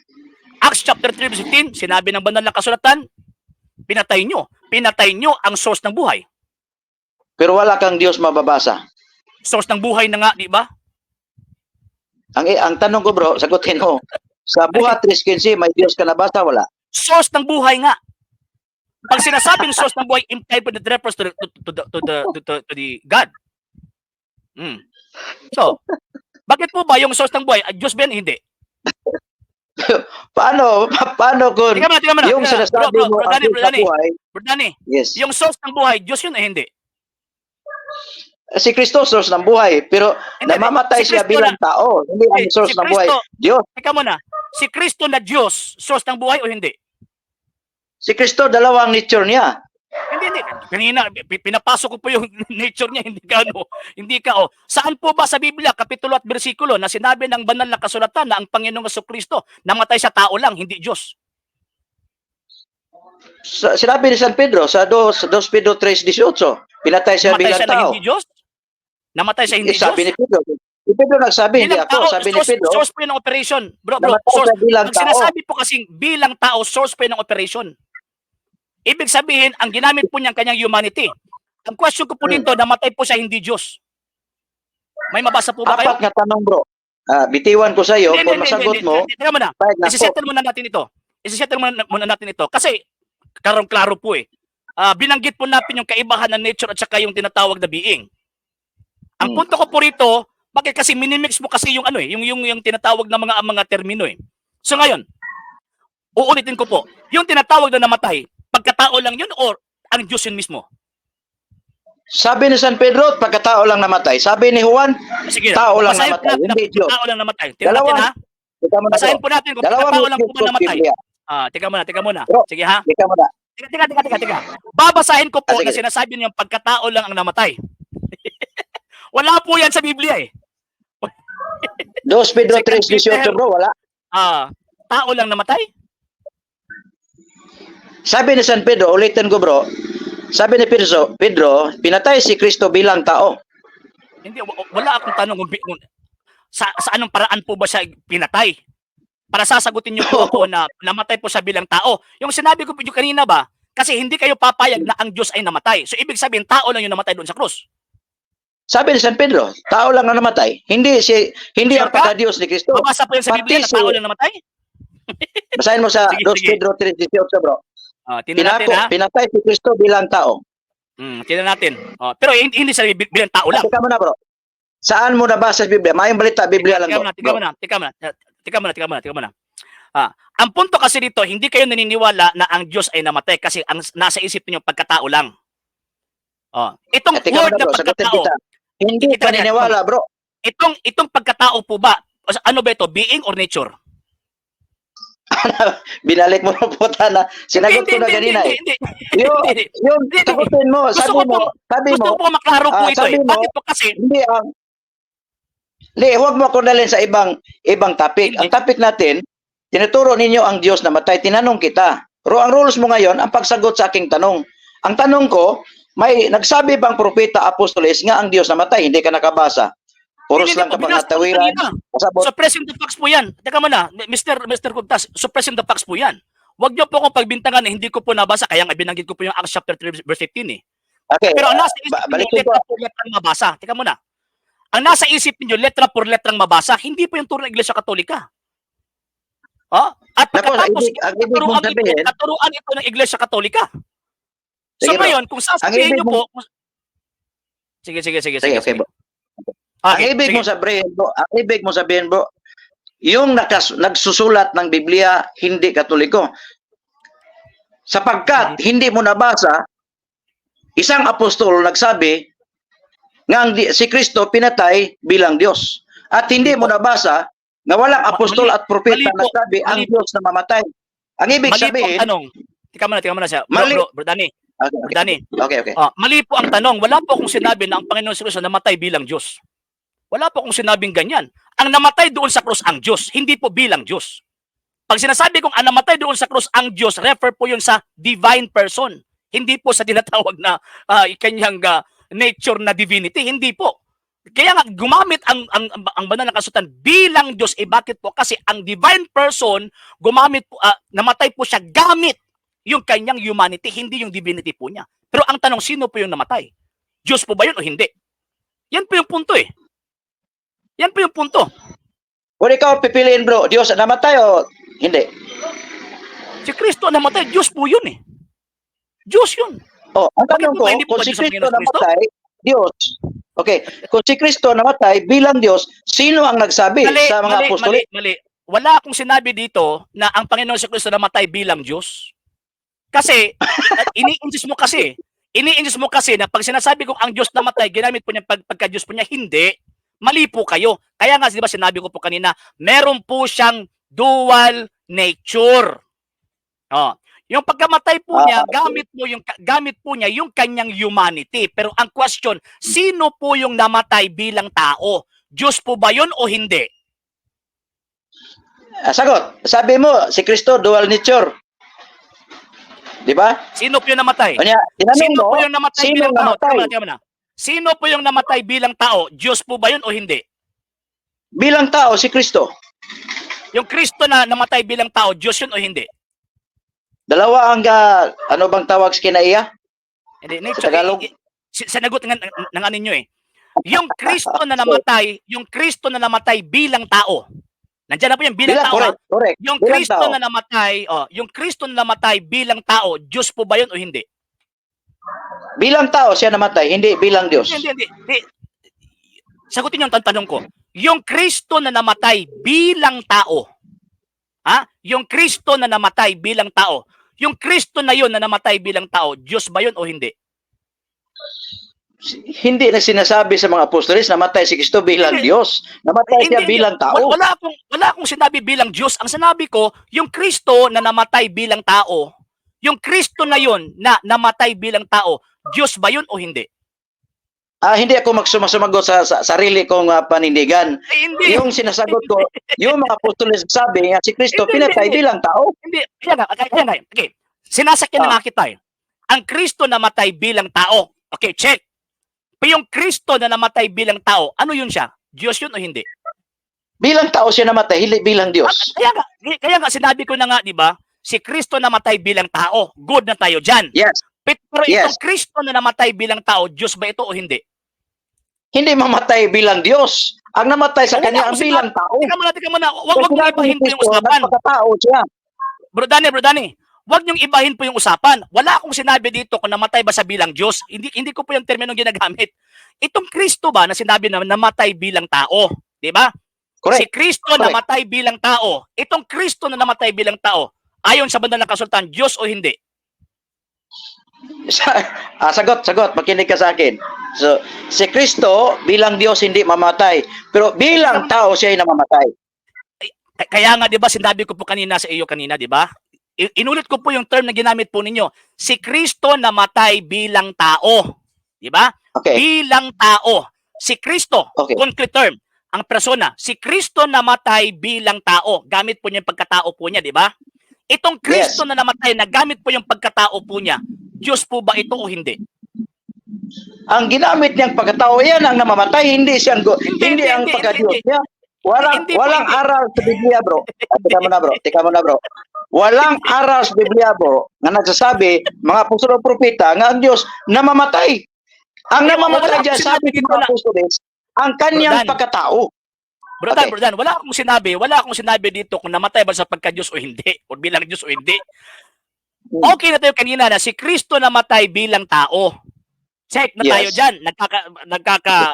Acts chapter 3 verse 15, sinabi ng banal na kasulatan, pinatay nyo ang source ng buhay. Pero wala kang Diyos mababasa. Source ng buhay na nga, di ba? Ang tanong ko bro, sagutin mo. Sa buhat 3:15, may Diyos ka nabasa? Wala. Source ng buhay nga. Pag sinasabi ng source ng buhay, implied with the refers to the God. So, bakit po ba yung source ng buhay, Diyos ba yan? Hindi. Paano kung Tika mo na. yung sinasabi mo ang Diyos sa buhay? Bro Danny, Yes. yung source ng buhay, Diyos yun o hindi? Si Kristo source ng buhay, pero Hindi, namamatay si siya Kristo bilang tao, hindi ang source si ng buhay. Kristo- Diyos. Tika mo na, si Kristo na Diyos, source ng buhay o hindi? Si Kristo, dalawang nature niya. Hindi. Kanina, pinapasok ko po yung nature niya, hindi ka. Saan po ba sa Biblia, kapitulo at bersikulo, na sinabi ng banal na kasulatan na ang Panginoong Jesucristo namatay sa tao lang, hindi Diyos? Sinabi ni San Pedro sa 2 Pedro 3:18, pinatay siya Namatay bilang siya na tao. hindi Diyos? Namatay siya hindi Diyos? Sabi ni Pedro. Si Pedro nagsabi, hindi Bilang ako. tao, Sabi ni Pedro, source po yun ng operation. Bro, namatay source. siya bilang Ang tao. sinasabi po kasing bilang tao, source po yun ng operation. Ibig sabihin, ang ginamit po niyang kanyang humanity. Ang question ko po dito, namatay po siya hindi Diyos. May mabasa po ba kayo? Apat nga tanong bro. Bitiwan ko sa iyo, kung masagot mo, Teka muna. pahig na po. Isisettle muna natin ito. Muna natin ito. Kasi, klaro po eh. Binanggit po natin yung kaibahan ng nature at saka yung tinatawag na being. Ang punto ko po rito, bakit kasi minimix mo kasi yung yung tinatawag na mga termino eh. So ngayon, uulitin ko po, yung tinatawag na namatay, pagkatao lang yun or ang Diyos yun mismo? Sabi ni San Pedro, pagkatao lang namatay. Sabi ni Juan, Sige, tao lang basahin namatay, po natin hindi na Diyos. pagkatao lang namatay. Tingnan natin ha. Teka mo na Basahin bro. po natin kung Dalawang pagkatao lang po ba Diyos namatay. Biblia. Teka muna. Bro, Sige ha. Teka mo na. Teka. Babasahin ko po Sige. na sinasabi niyo pagkatao lang ang namatay. Wala po yan sa Biblia eh. 2 Pedro Second 3:18 bro, wala. Tao lang namatay? Sabi ni San Pedro, ulitin ko bro, sabi ni Pedro, pinatay si Kristo bilang tao. Hindi, wala akong tanong kung sa anong paraan po ba siya pinatay. Para sasagutin niyo po ako na namatay po siya bilang tao. Yung sinabi ko po kanina ba, kasi hindi kayo papayag na ang Diyos ay namatay. So ibig sabihin, tao lang yung namatay doon sa krus. Sabi ni San Pedro, tao lang ang namatay. Hindi Sure ang ka? pagka-Diyos ni Kristo. Mabasa po yan sa Biblia na tao lang namatay? Basahin mo sa Sige, 2 sige. Pedro 3:18 bro. Tingnan natin ha. Pinatay si Kristo bilang tao. Tingnan natin. Pero hindi sa bilang tao lang. Teka mo na bro. Saan mo nabasa sa Biblia? Mayong balita Biblia lang bro. Teka muna. Ang punto kasi dito, hindi kayo naniniwala na ang Diyos ay namatay kasi ang nasa isip niyo pagkatao lang. Itong Teka word muna na bro, sagutin pagkatao, kita. Hindi kita ka niniwala bro. itong pagkatao po ba, ano ba ito, being or nature? Binalik mo ng puta na sinagot ko na kanina eh. Hindi. Yung sagutin mo, sabi mo, Gusto ko po maklaro po ito sabi eh. mo, Bakit po kasi? Hindi, huwag mo ako dalhin sa ibang topic. Ang topic natin, tinuturo ninyo ang Diyos na matay. Tinanong kita. Pero ang rules mo ngayon, ang pagsagot sa aking tanong. Ang tanong ko, may nagsabi bang propeta apostoles nga ang Diyos na matay? Hindi ka nakabasa. Puros lang kapag natawiran. Suppressing the facts po yan. Teka muna, Mr. Kuntas, suppressing the facts po yan. Huwag niyo po akong pagbintangan na hindi ko po nabasa, kaya nga binanggit ko po yung Acts chapter 3 verse 15 eh. Okay, Pero ang nasa isip niyo, letra por letrang mabasa. Teka muna. Ang nasa isip niyo, letra por letrang mabasa, hindi po yung turo ng Iglesia Katolika. At pagkatapos, katuruan ito ng Iglesia Katolika. So ngayon, kung sasabihin niyo po, sige. Okay, bro. Ang ibig mo sabihin, bro, yung nagsusulat ng Biblia, hindi Katoliko. Sapagkat hindi mo nabasa, isang apostol nagsabi nga si Kristo pinatay bilang Diyos. At hindi mo nabasa na walang apostol at propeta nagsabi ang Diyos na mamatay. Ang ibig sabihin, Tika muna siya. Bro Danny. Okay. Mali po ang tanong. Wala po akong sinabi na ang Panginoon si Kristo namatay bilang Diyos. Wala po akong sinabing ganyan. Ang namatay doon sa krus ang Diyos, hindi po bilang Diyos. Pag sinasabi kong ang namatay doon sa krus ang Diyos, refer po yun sa divine person. Hindi po sa tinatawag na kanyang nature na divinity. Hindi po. Kaya nga gumamit ang banal na kasulatan bilang Diyos. Bakit po? Kasi ang divine person, gumamit po, namatay po siya gamit yung kanyang humanity, hindi yung divinity po niya. Pero ang tanong, sino po yung namatay? Diyos po ba yun o hindi? Yan po yung punto eh. Yan po yung punto. Kung ikaw pipiliin bro, Diyos namatay o hindi? Si Kristo namatay, Diyos po yun eh. Diyos yun. Ang tanong ko, kung si Kristo namatay, Diyos. Okay, kung si Kristo namatay bilang Diyos, sino ang nagsabi sa mga apostol? Mali. Wala akong sinabi dito na ang Panginoon si Kristo namatay bilang Diyos. Kasi, ini-insist mo kasi na pag sinasabi kong ang Diyos namatay, ginamit po niya pagka-Diyos po niya, hindi. Mali po kayo. Kaya nga, di ba sinabi ko po kanina, meron po siyang dual nature. Yung pagkamatay po niya, gamit po niya yung kanyang humanity. Pero ang question, sino po yung namatay bilang tao? Diyos po ba yun o hindi? Sagot. Sabi mo, si Kristo dual nature. Di ba? Sino po yung namatay? Sino po yung namatay bilang tao? Sino po yung namatay bilang tao? Diyos po ba yun o hindi? Bilang tao, si Kristo. Yung Kristo na namatay bilang tao, Diyos yun o hindi? Dalawa ang, ano bang tawag sa kinaiya? Hindi, Tagalog. Sanagot ng ano nyo eh. Yung Kristo na namatay bilang tao. Nandiyan na po yung bilang tao. Correct. Yung Kristo na namatay, yung Kristo na namatay bilang tao, Diyos po ba yun o hindi? Bilang tao siya namatay, hindi bilang Diyos. Hindi. Sagutin yung tanong ko. Yung Kristo na namatay bilang tao, yung Kristo na namatay bilang tao, yung Kristo na yun na namatay bilang tao, Diyos ba yun o hindi? Hindi na sinasabi sa mga apostoles namatay si Kristo bilang Diyos. Namatay siya bilang tao. Wala akong sinabi bilang Diyos. Ang sinabi ko, yung Kristo na namatay bilang tao, yung Kristo na yun na namatay bilang tao, Diyos ba yun o hindi? Hindi ako sumagot sa sarili kong panindigan. Hindi. Yung sinasagot ko, yung mga apostoles sabi nga si Kristo pinatay bilang tao. Hindi. Okay. Sinasakyan na nga kita eh. Ang Kristo namatay bilang tao. Okay, check. Yung Kristo na namatay bilang tao, ano yun siya? Diyos yun o hindi? Bilang tao siya namatay, hindi bilang Diyos. Kaya nga sinabi ko na nga, di ba? Si Kristo namatay bilang tao. Good na tayo dyan. Yes. Pero itong Kristo na namatay bilang tao, Diyos ba ito o hindi? Hindi mamatay bilang Diyos. Ang namatay sa kanya ang bilang tao. Teka muna. Huwag niyong ibahin po yung usapan. Nagpakatao siya. Bro Danny, huwag niyong ibahin po yung usapan. Wala akong sinabi dito kung namatay ba sa bilang Diyos. Hindi ko po yung terminong ginagamit. Itong Kristo ba na sinabi na namatay bilang tao, di ba? Si Correct. Kristo Correct. namatay bilang tao. Itong Kristo na namatay bilang tao, ayon sa banal na kasulatan, Diyos o hindi? Sagot. Makinig ka sa akin. So, si Kristo bilang Diyos hindi mamatay. Pero bilang tao siya ay namamatay. Kaya nga, di ba, sinabi ko po kanina sa iyo kanina, di ba? Inulit ko po yung term na ginamit po ninyo. Si Kristo namatay bilang tao. Di ba? Okay. Bilang tao. Si Kristo, Okay. concrete term, ang persona. Si Kristo namatay bilang tao. Gamit po niya yung pagkatao po niya, di ba? Itong Kristo Yes. na namatay, na gamit po yung pagkatao po niya, Diyos po ba ito o hindi? Ang ginamit niyang pagkatao, yan ang namamatay, hindi siyang hindi ang pagka-Diyos niya. Walang aral sa Biblia, bro. Tika mo na, bro. Walang aral sa Biblia, bro, na nagsasabi, mga apostol o propeta, nga ang Diyos namamatay. Ang namamatay wala dyan, akong sabi sinabi ng dito mga na- apostoles, ang kanyang Bro Dan. pagkatao. Brodan, Okay. Brodan, wala akong sinabi dito kung namatay ba sa pagka-Diyos o hindi, o bilang Diyos o hindi. Okay na tayo kanina na si Kristo namatay bilang tao. Check na tayo Yes. dyan.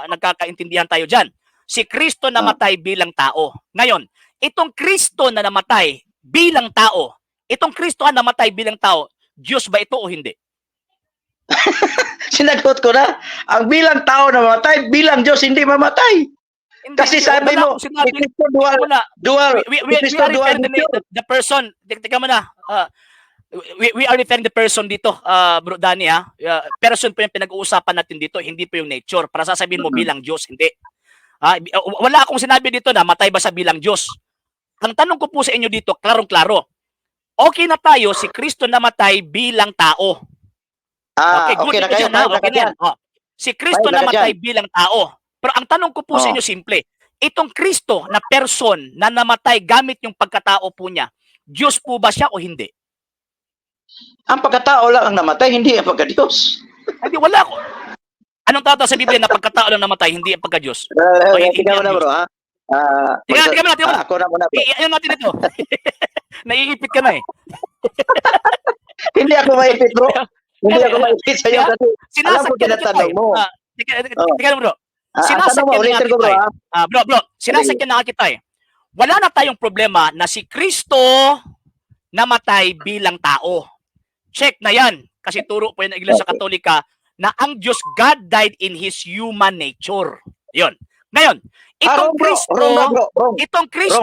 Nagkakaintindihan tayo dyan. Si Kristo namatay bilang tao. Ngayon, itong Kristo na namatay bilang tao, itong Kristo na namatay bilang tao, Diyos ba ito o hindi? Sinagot ko na, ang bilang tao na mamatay, bilang Diyos hindi mamatay. Hindi, Kasi sabi wala mo, akong sinabi. si Kristo dual, Teka muna. dual, We si Kristo are dual referring nature. the person. Teka muna. We are referring the person dito, Bro Danny, ha? Person po yung pinag-uusapan natin dito, hindi po yung nature. Para sasabihin mo bilang Diyos, hindi. Wala akong sinabi dito na matay ba sa bilang Diyos. Ang tanong ko po sa inyo dito, klarong-klaro. Okay na tayo, si Kristo namatay bilang tao. Okay, good Okay na ito kayo, dyan, ha? kahit na Okay na yan. kadyan. Si Kristo Kahit na namatay kadyan. bilang tao. Pero ang tanong ko po sa Oh. inyo simple, itong Kristo na person na namatay gamit yung pagkatao po niya, Diyos po ba siya o hindi? Ang pagkatao lang ang namatay, hindi ang pagka-Diyos. Hindi, wala ko. Anong tawag sa Biblia na pagkatao lang namatay, hindi ang pagka-Diyos? O hindi Tingnan mo ang na, Diyos? bro, ha? Tingnan mo na. Ako na muna, bro. Ano natin ito? Naiipit ka na eh. Hindi ako maipit, bro. Hindi ako maipit sa iyo kasi alam ko Sinasakyan na kita tinatanong eh. mo. Tingnan mo bro. Ang tanong mo, Sinasakyan na nga ulitin ko, kita bro, eh. ha? Bro, sinasakyan na nga kita eh. Wala na tayong problema na si Kristo namatay bilang tao. Check na yan. Kasi turo po yan ng Iglesia Katolika na ang Diyos, God died in His human nature. Yun. Ngayon, itong Wrong, bro. Kristo, Wrong na, bro. Wrong.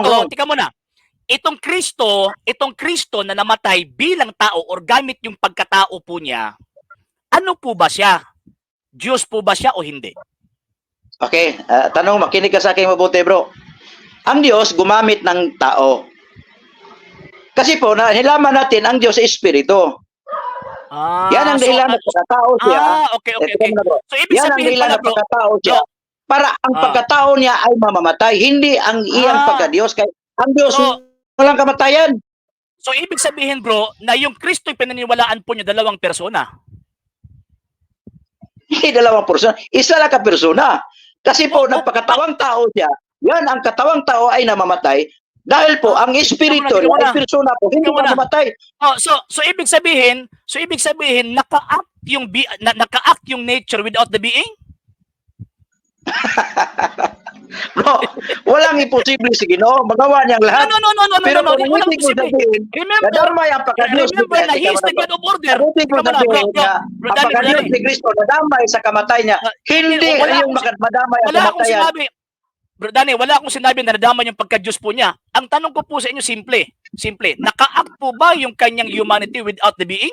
Wrong. tika mo na, itong Kristo na namatay bilang tao or gamit yung pagkatao po niya, ano po ba siya? Diyos po ba siya o hindi? Okay, tanong, makinig ka sa akin mabuti, bro. Ang Diyos gumamit ng tao. Kasi po, nilaman natin, ang Diyos ay Espiritu. Yan ang dahilan na pagkatao siya. Okay. Na, bro. So, ibig Yan ang sabihin dahilan pala, na bro, pagkatao siya. Para ang pagkatao niya ay mamamatay, hindi ang iyang pagka-Diyos. Kaya ang Diyos, walang kamatayan. So, ibig sabihin, bro, na yung Kristo yung pinaniwalaan po niya dalawang persona. Hindi dalawang persona. Isa lang ka persona. Kasi po, nagpakatawang tao siya. Yan, ang katawang tao ay namamatay. Dahil po, ang espiritu niya ay persona po, hindi mamamatay. So ibig sabihin, naka-act yung nature without the being? No, walang imposible si Ginoo. Magawa niyang lahat. No. Pero kung Walang hindi ko imposible. sabihin, nadamay ang pagka-Diyos. Remember na He is the God of order. Hindi ko sabihin na ang pagka-Diyos ni Kristo nadamay sa kamatay niya. Hindi yung madamay ang kamatayan. Bro Danny, wala akong sinabi na nadamay yung pagka-Diyos po niya. Ang tanong ko po sa inyo, simple. Naka-act po ba yung kanyang humanity without the being?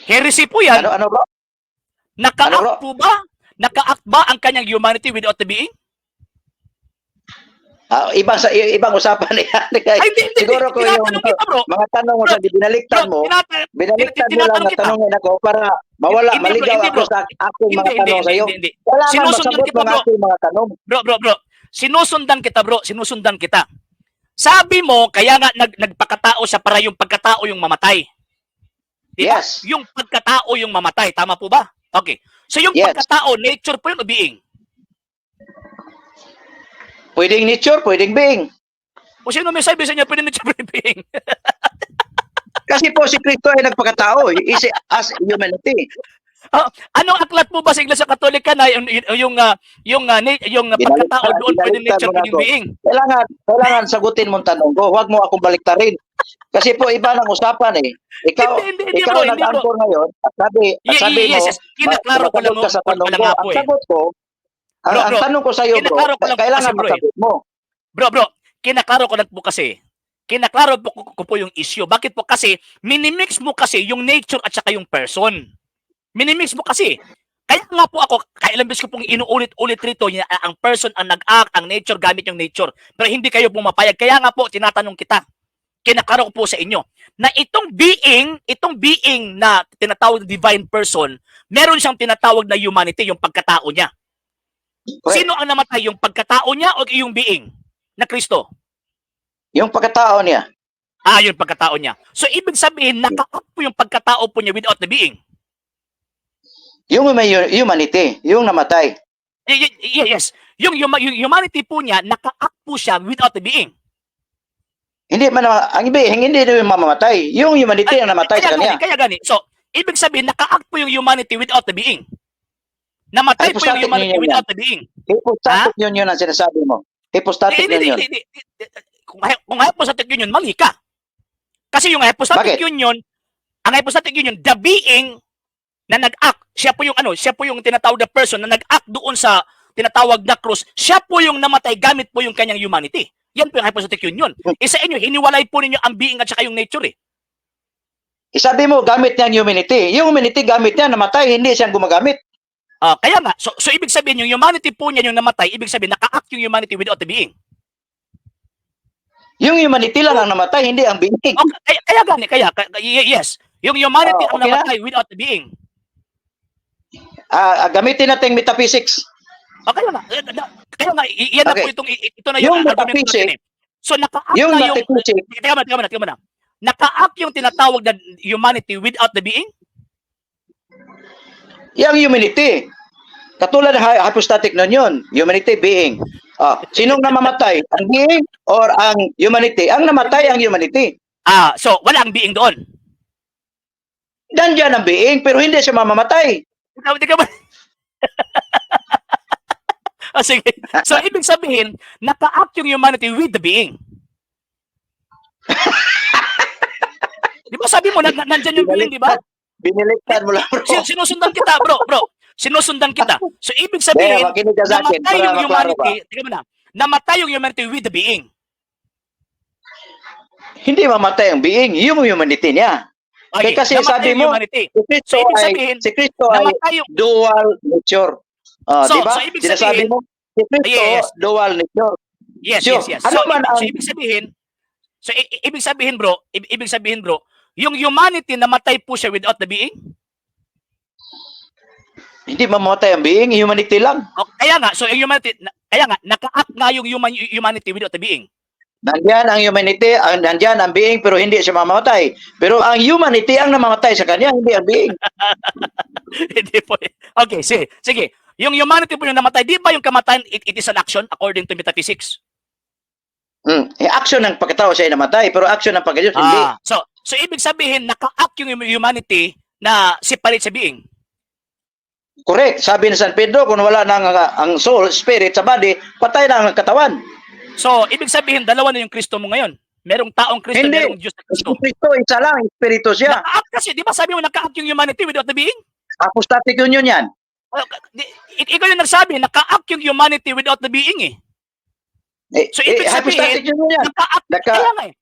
Heresy po yan. Ano bro? Naka-act po ba? Naka-act ba ang kanyang humanity without the being? Ibang usapan yan. Siguro ko yung mga tanong mo sa binaliktad mo lang na tanongin ako para maligaw ako sa aking mga tanong sa iyo. Wala nang masagot ng aking mga tanong. Bro. Sinusundan kita. Sabi mo, kaya nga nagpakatao siya para yung pagkatao yung mamatay. Diba? Yes. Yung pagkatao yung mamatay. Tama po ba? Okay. So yung pagkatao, nature po yun o being? Pwedeng nature, pwedeng being. O sino may sabi sa inyo, pwedeng nature, pwedeng being? Kasi po si Kristo ay nagpakatao as humanity. Anong aklat po ba sa Iglesia Katolika na yung pagkatao doon pwede Binaliktad nature mo na pwedeng ako. being? Kailangan sagutin mong tanong ko. Huwag mo akong baliktarin. Kasi po iba ng usapan eh. Hindi Ikaw bro, hindi bro. nag-answer ngayon at sabi mo, Yes. Kinaklaro ko lang sumasagot ka sa po tanong lang ko. nga po Ang eh. sagot ko, Bro, ang tanong ko sa iyo, bro, kinaklaro ko lang po kailangan kasi, bro, eh. masagot mo. Bro, kinaklaro ko lang po kasi. Kinaklaro ko po yung issue. Bakit po? Kasi minimix mo kasi yung nature at saka yung person. Minimix mo kasi. Kaya nga po ako, kailan beses ko pong inuulit-ulit rito, ang person ang nag-act, ang nature gamit yung nature. Pero hindi kayo pumapayag. Kaya nga po, tinatanong kita. Kinaklaro ko po sa inyo na itong being na tinatawag na divine person, meron siyang tinatawag na humanity, yung pagkatao niya. Okay. Sino ang namatay? Yung pagkatao niya o yung being na Kristo? Yung pagkatao niya. Yung pagkatao niya. So, ibig sabihin, naka-up po yung pagkatao po niya without the being. Yung may humanity, yung namatay. Yes. Yung humanity po niya, naka-up po siya without the being. Hindi man ang being, hindi na yung mamamatay. Yung humanity ang namatay sa kanya. Kaya gani. So, ibig sabihin, naka-act po yung humanity without the being. Namatay po yung humanity without the being. Hypostatic yun ang sinasabi mo. Hypostatic yun. Kung hypostatic yun, mali ka. Kasi yung hypostatic yun, ang hypostatic yun, the being na nag-act, siya po yung tinatawag na person na nag-act doon sa tinatawag na cross, siya po yung namatay gamit po yung kanyang humanity. Yan po yung hypostatic yun. Isa inyo, hiniwalay po ninyo ang being at saka yung nature eh. Isabi mo, gamit niya yung humanity. Yung humanity gamit niya, namatay, hindi siyang gumagamit. Kaya nga, so ibig sabihin, yung humanity po niya yung namatay, ibig sabihin, naka-act yung humanity without the being. Yung humanity lang ang namatay, hindi ang being. Yes. Yung humanity ang okay namatay without the being. Gamitin natin metaphysics. Kaya nga, yan na po ito na yung argument natin eh. So, naka-act yung na yung, metaphysics, teka muna. Naka-act yung tinatawag na humanity without the being? Yung humanity. Katulad ng hypostatic nun yun. Humanity, being. Sinong namamatay? Ang being or ang humanity? Ang namatay ang humanity. So, wala ang being doon. Nandiyan ang being, pero hindi siya mamamatay. Teka ba? Sige. So, ibig sabihin, naka-act yung humanity with the being. Di ba sabi mo, nandyan yung being, di ba? Biniliktad mo lang, bro. Sinusundan kita, bro. Sinusundan kita. So, ibig sabihin, namatay yung humanity, teka mo na, namatay yung humanity with the being. Hindi mamatay ang being, yung humanity niya. Okay, kasi sabi mo, si Kristo ay dual nature. Di ba? So, ibig sabihin, si Kristo, dual nature. Yes. Ano man ang... So, ibig sabihin, bro, yung humanity namatay po siya without the being? Hindi mamatay ang being, humanity lang. Kaya nga, so yung humanity, naka-act nga yung humanity without the being. Nandiyan ang humanity, nandiyan ang being, pero hindi siya mamamatay. Pero ang humanity ang namamatay sa kanya, hindi ang being. Hindi po. Okay, sige. Yung humanity po yung namatay, di ba yung kamatayan, it is an action according to metaphysics? Action ng pagkatao siya ay namatay, pero action ng pagkatao hindi. So ibig sabihin, naka-act yung humanity na separate sa being. Correct. Sabi ni San Pedro, kung wala nang ang soul, spirit sa body, patay na ang katawan. So, ibig sabihin, dalawa na yung Kristo mo ngayon. Merong taong Kristo, merong Diyos na Kristo. Hindi. Kristo, isa lang. Espiritu siya. Naka-act kasi. Di ba sabi mo, naka-act yung humanity without the being? Apostatic union yan. Ikaw yung nagsabi, naka-act yung humanity without the being eh. So, ibig sabihin, naka-act. Kaya nga eh.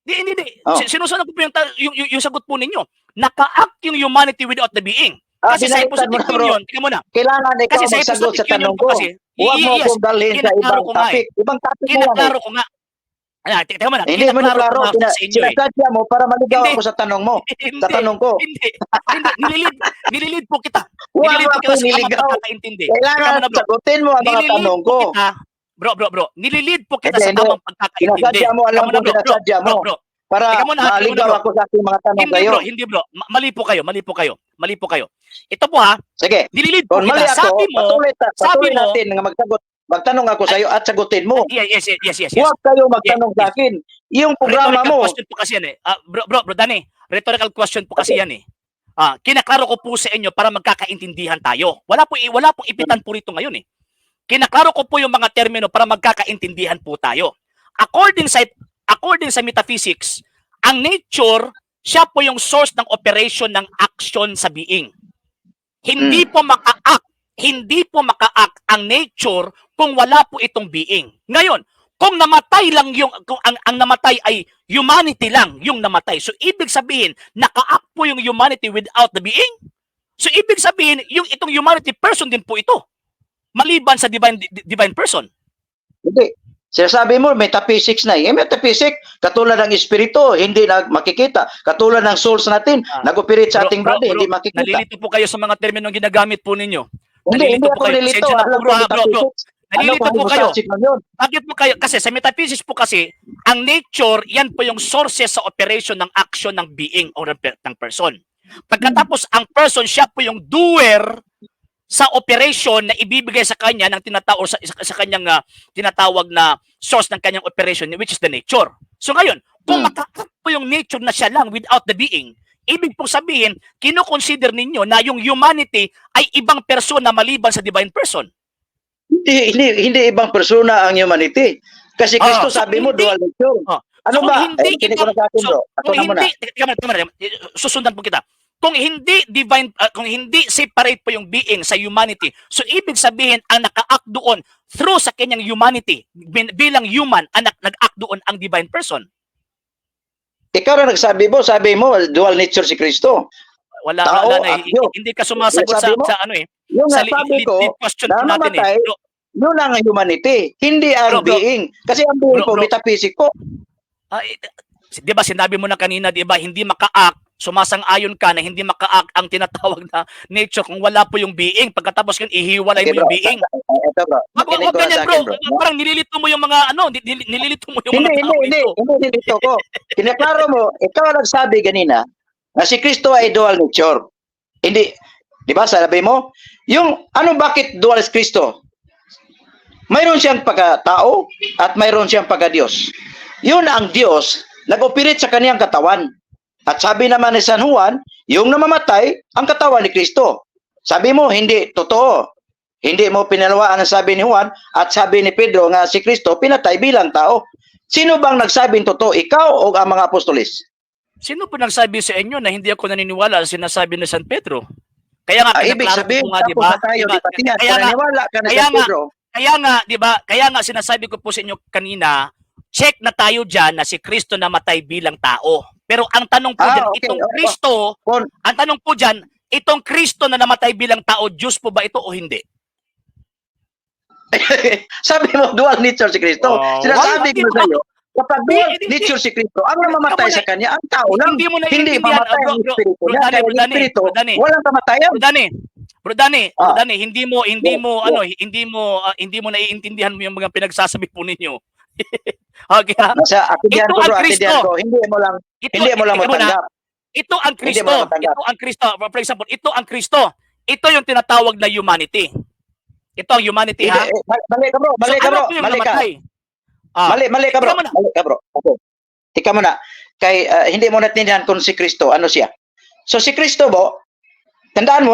Hindi. Sinusunod ko po yung sagot po ninyo. Naka-act yung humanity without the being. Kasi sa hypostatic union, tingnan mo na. Kailangan ikaw magsagot sa tanong ko. Huwag mo akong dalhin sa ibang topic. Ibang topic mo yan. Kinaklaro ko nga. Tingnan mo na. Hindi mo naklaro. Sinasadya mo para maligaw ako sa tanong mo. Sa tanong ko. Hindi. Nililid po kita. Huwag Nililid po kita ako sa niligaw. pagkakaintindi. Kailangan sagutin mo ang mga tanong ko. Bro. Nililid po kita sa tamang pagkakaintindi. Sinasadya mo, alam mo, sinasadya mo. Para maligaw ako sa aking mga tanong kayo. Hindi bro. Mali po kayo. Ito po ha. Sige. Nililid po kita. Mali ako, patuloy natin nga magsagot. Magtanong ako sa iyo at sagutin mo. Yes. Huwag kayo magtanong sa akin. Yung programa mo. Question po kasi yan eh. Bro, Danny, rhetorical question po kasi yan eh. Kinaklaro ko po sa inyo para magkakaintindihan tayo. Wala pong ipitan po rito ngayon eh. Kinaklaro ko po yung mga termino para magkakaintindihan po tayo. According sa metaphysics, ang nature, siya po yung source ng operation ng action sa being. Hindi po maka-act ang nature kung wala po itong being. Ngayon, kung namatay lang kung ang namatay ay humanity lang yung namatay. So ibig sabihin, naka-act po yung humanity without the being. So ibig sabihin, yung itong humanity person din po ito. Maliban sa divine person. Hindi. Sinasabi mo, metaphysics na. Yung metaphysics, katulad ng espiritu, hindi na makikita. Katulad ng souls natin, nag-operate sa ating body, hindi makikita. Nalilito po kayo sa mga terminong ginagamit po ninyo. Hindi Nalilito po ako kayo. nilito. Pasensya na po, bro. Nalilito po kayo. Yun? Bakit po kayo? Kasi sa metaphysics po kasi, ang nature, yan po yung sources sa operation ng action ng being o ng person. Pagkatapos, ang person, siya po yung doer sa operation na ibibigay sa kanya ng tinatawag sa kanyang tinatawag na source ng kanyang operation, which is the nature. So ngayon, kung maka-act po yung nature na siya lang without the being, ibig pong sabihin, kino-consider ninyo na yung humanity ay ibang persona maliban sa divine person. Hindi ibang persona ang humanity. Kasi Kristo sabi mo, dual nature. Ano so, ba? Hindi Kung susundan po kita. Kung hindi kung hindi separate po yung being sa humanity, so ibig sabihin ang naka-act doon through sa kanyang humanity, bilang human, nag-act doon ang divine person. Ikaw na sabi mo, dual nature si Kristo. Wala na. Hindi ka sumasagot sa ano eh. Yung sabi ko, question na natin namatay, yun ang humanity, hindi ang being. Kasi ang being po, metaphysics po. Di ba sinabi mo na kanina, di ba, hindi maka-act, sumasang-ayon ka na hindi maka-act ang tinatawag na nature kung wala po yung being. Pagkatapos yun, ihiwalay mo yung being. Ito bro. Wag ganyan bro. Parang nililito mo yung mga nililito mo yung mga tao dito. Hindi nililito ko. Kinaklaro mo, ikaw ang nagsabi kanina na si Kristo ay dual nature. Hindi, di ba sabi mo? Bakit dual si Kristo? Mayroon siyang pagkatao at mayroon siyang pagka-Diyos. Yun ang Diyos, nag-operate sa kaniyang katawan. At sabi naman ni San Juan, yung namamatay, ang katawan ni Kristo. Sabi mo, hindi totoo. Hindi mo pinalawaan ang sabi ni Juan at sabi ni Pedro nga si Kristo pinatay bilang tao. Sino bang nagsabing totoo? Ikaw o ang mga apostolis? Sino po nagsabi sa inyo na hindi ako naniniwala sa sinasabi ni San Pedro? Kaya nga, ibig sabihin, nga, diba? Kaya nga sinasabi ko po sa inyo kanina, check na tayo dyan na si Kristo namatay bilang tao. Pero ang tanong po dyan, ang tanong po dyan, itong Kristo na namatay bilang tao, Diyos po ba ito o hindi? Sabi mo, dual nature si Kristo. Sinasabi ko sa iyo, kapag dual nature si Kristo, ang namamatay sa kanya, ang tao lang. Hindi mamatay ang Espiritu niya. Kaya ang Espiritu, walang kamatayan. Bro Dani, hindi mo naiintindihan mo yung mga pinagsasabi po ninyo. Okay, ito ang Kristo. Hindi mo lang matanggap. Ito ang Kristo. For example, ito ang Kristo. Ito yung tinatawag na humanity. Ito ang humanity, ha? Mali ka, bro. Mali ka, bro. Mali ka, bro. Okay. Tika mo na. Hindi mo natindihan kung si Kristo, ano siya. So, si Kristo, bro, tandaan mo,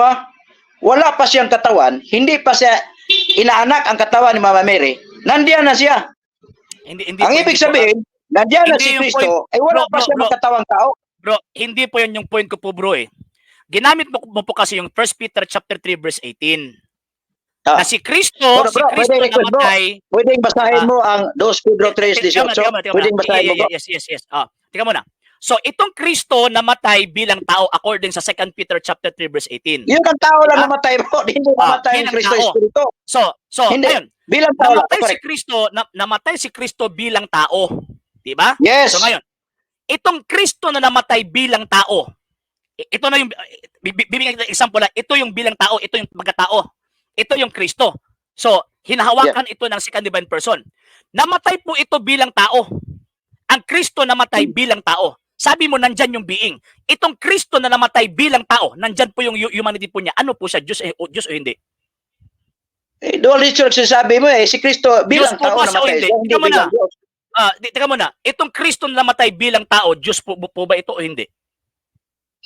wala pa siyang katawan, hindi pa siya inaanak ang katawan ni Mama Mary, nandiyan na siya. Ang ibig sabihin, nandiyan na si Kristo, ay wala pa siya magkatawang tao. Bro, hindi po yan yung point ko po, bro, eh. Ginamit mo po kasi yung 1 Peter chapter 3 verse 18. Na si Kristo namatay. Pwedeng basahin mo ang 2 Pedro 3:18. Pwedeng basahin mo. Yes. Tika muna. So itong Kristo namatay bilang tao according sa 2 Peter chapter 3 verse 18. Yung tao lang namatay mo, hindi namatay ang Kristo Espiritu. So ayun. Bilang tao namatay si Kristo bilang tao. 'Di ba? Yes. So ngayon, itong Kristo na namatay bilang tao. Ito na yung bibigyan kita example na ito yung bilang tao, ito yung pagkatao. Ito yung Kristo. So, hinahawakan ito ng second divine person. Namatay po ito bilang tao. Ang Kristo namatay bilang tao. Sabi mo, nandyan yung being. Itong Kristo na namatay bilang tao, nandyan po yung humanity po niya. Ano po siya? Diyos o hindi? Dual nature sabi mo si Kristo bilang Diyos tao namatay. Teka muna. Itong Kristo na namatay bilang tao, Diyos po ba ito o hindi?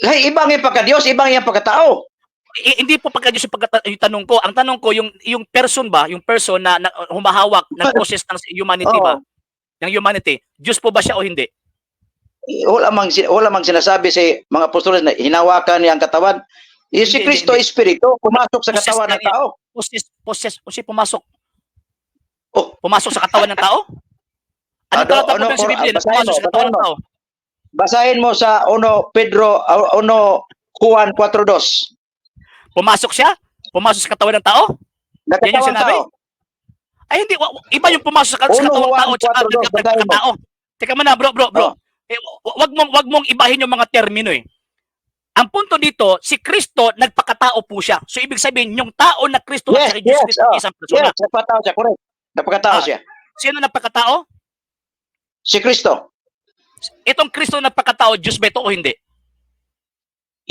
Lahi, ibang yung pagka-Diyos, ibang yung pagkatao. Hindi po pagka-Diyos yung tanong ko. Ang tanong ko, yung person ba, yung person na humahawak, nag-process ng humanity ba, Oo. ng humanity, Diyos po ba siya o hindi? Wala mang sinasabi sa mga apostoles na hinawakan niya ang katawan. Si Hindi, Kristo, hindi. Espiritu, pumasok sa Possess katawan niya ng niya. tao. Pumasok. Oh, Pumasok sa katawan ng tao? Anong talata po sa Biblia na pumasok sa katawan ng tao? Basahin mo sa 1 Pedro, 1 Juan 4:2. Pumasok siya? Pumasok sa katawan ng tao? Yan yung Nakatawan sinabi? tao. Ay hindi, iba yung pumasok sa katawang tao at saka 1 Juan 4:2, basahin mo. nagkatao. Teka muna, bro. Oh. Wag mong ibahin yung mga termino eh. Ang punto dito, si Kristo nagpakatao po siya. So ibig sabihin, yung tao na Kristo at Yes, saka Jesus yes. Kristo isang persona. Yes, nagpakatao siya, correct. Nagpakatao Ah. siya. Sino nagpakatao? Si Kristo. Itong Kristo nagpakatao, Diyos ba ito o hindi?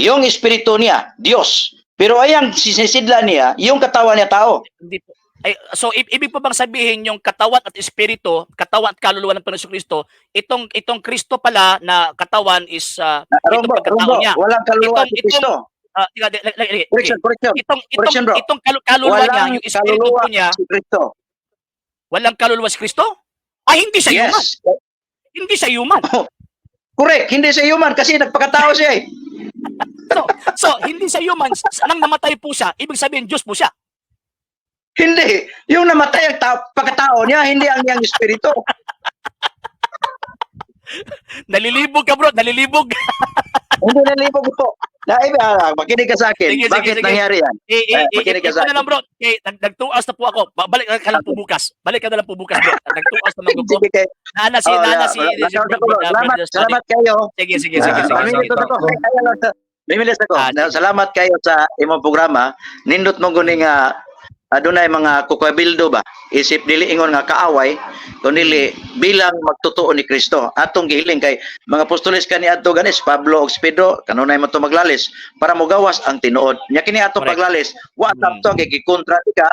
Yung espiritu niya, Diyos. Pero ayang sinisidla niya, yung katawan niya tao. Hindi po. Ay, so ibig po bang sabihin yung katawan at espiritu, katawan at kaluluwa ng Panginoon Kristo, itong Kristo pala na katawan is itong pagkatao niya. Walang kaluluwa si Kristo. Correction. Itong kaluluwa niya, yung espiritu po niya, si Kristo. walang kaluluwa si Kristo? Ay, hindi siya human. Yes. Hindi siya human. Correct, hindi siya human kasi nagpakatao siya eh. So hindi siya human. Nang namatay po siya, ibig sabihin Diyos po siya. Hindi. Yung namatay ang pagkatao niya, hindi ang niyang espiritu. Nalilibog ka, bro. Nalilibog. Hindi nalibog po. Dahil, makinig ka sa akin. Sige, Bakit sige. nangyari yan? Makinig ka Ito sa na lang, bro. Nag-2 hours na po ako. Balik ka lang po bukas. Balik ka na lang po bukas, bro. Nag-2 hours na mag-go. Sige, kay- Nana si Salamat kayo. Sige. Mimilis ako. Sige. Salamat kayo sa imong programa. Nindot mo guning adunay mga kukabildo ba? Isip dili ingon nga kaaway, kundi bilang magtotoo ni Kristo. Atong gihiling kay mga apostoles kani adto ganis Pablo ug Pedro kanunay mo to maglalis para mogawas ang tinuod. Nya kini atong Correct. paglalis, wa tapto gikontra ka,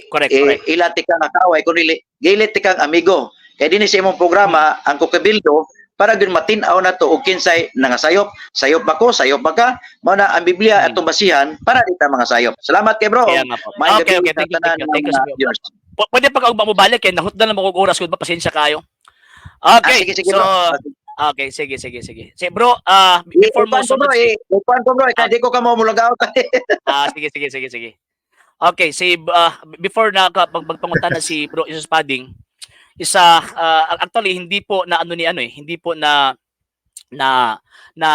Correct. ilati ka nga kaaway kundi gilit kang amigo. Kay dinhi sa imong programa ang kukabildo para gyud matin-aw na to og kinsay nangasayop. Sayop ba ko? Sayop ba ka? Mao na ang Biblia atong basihan para di ta mga sayop. Salamat kay bro. Kaya nga po. May Okay. gabi Thank sa tanan you, ng sir. viewers. Pwede pa ka bumalik kay nahutdan na mo kog oras ko ba pasensya kayo. Okay. Sige, So, bro. okay, sige. Si bro, before mo Ipan ko bro, kaya di ko ka mo mulagaw. sige. Okay, before na magpangunta na si Bro Jesus Pading, actually hindi po na hindi po na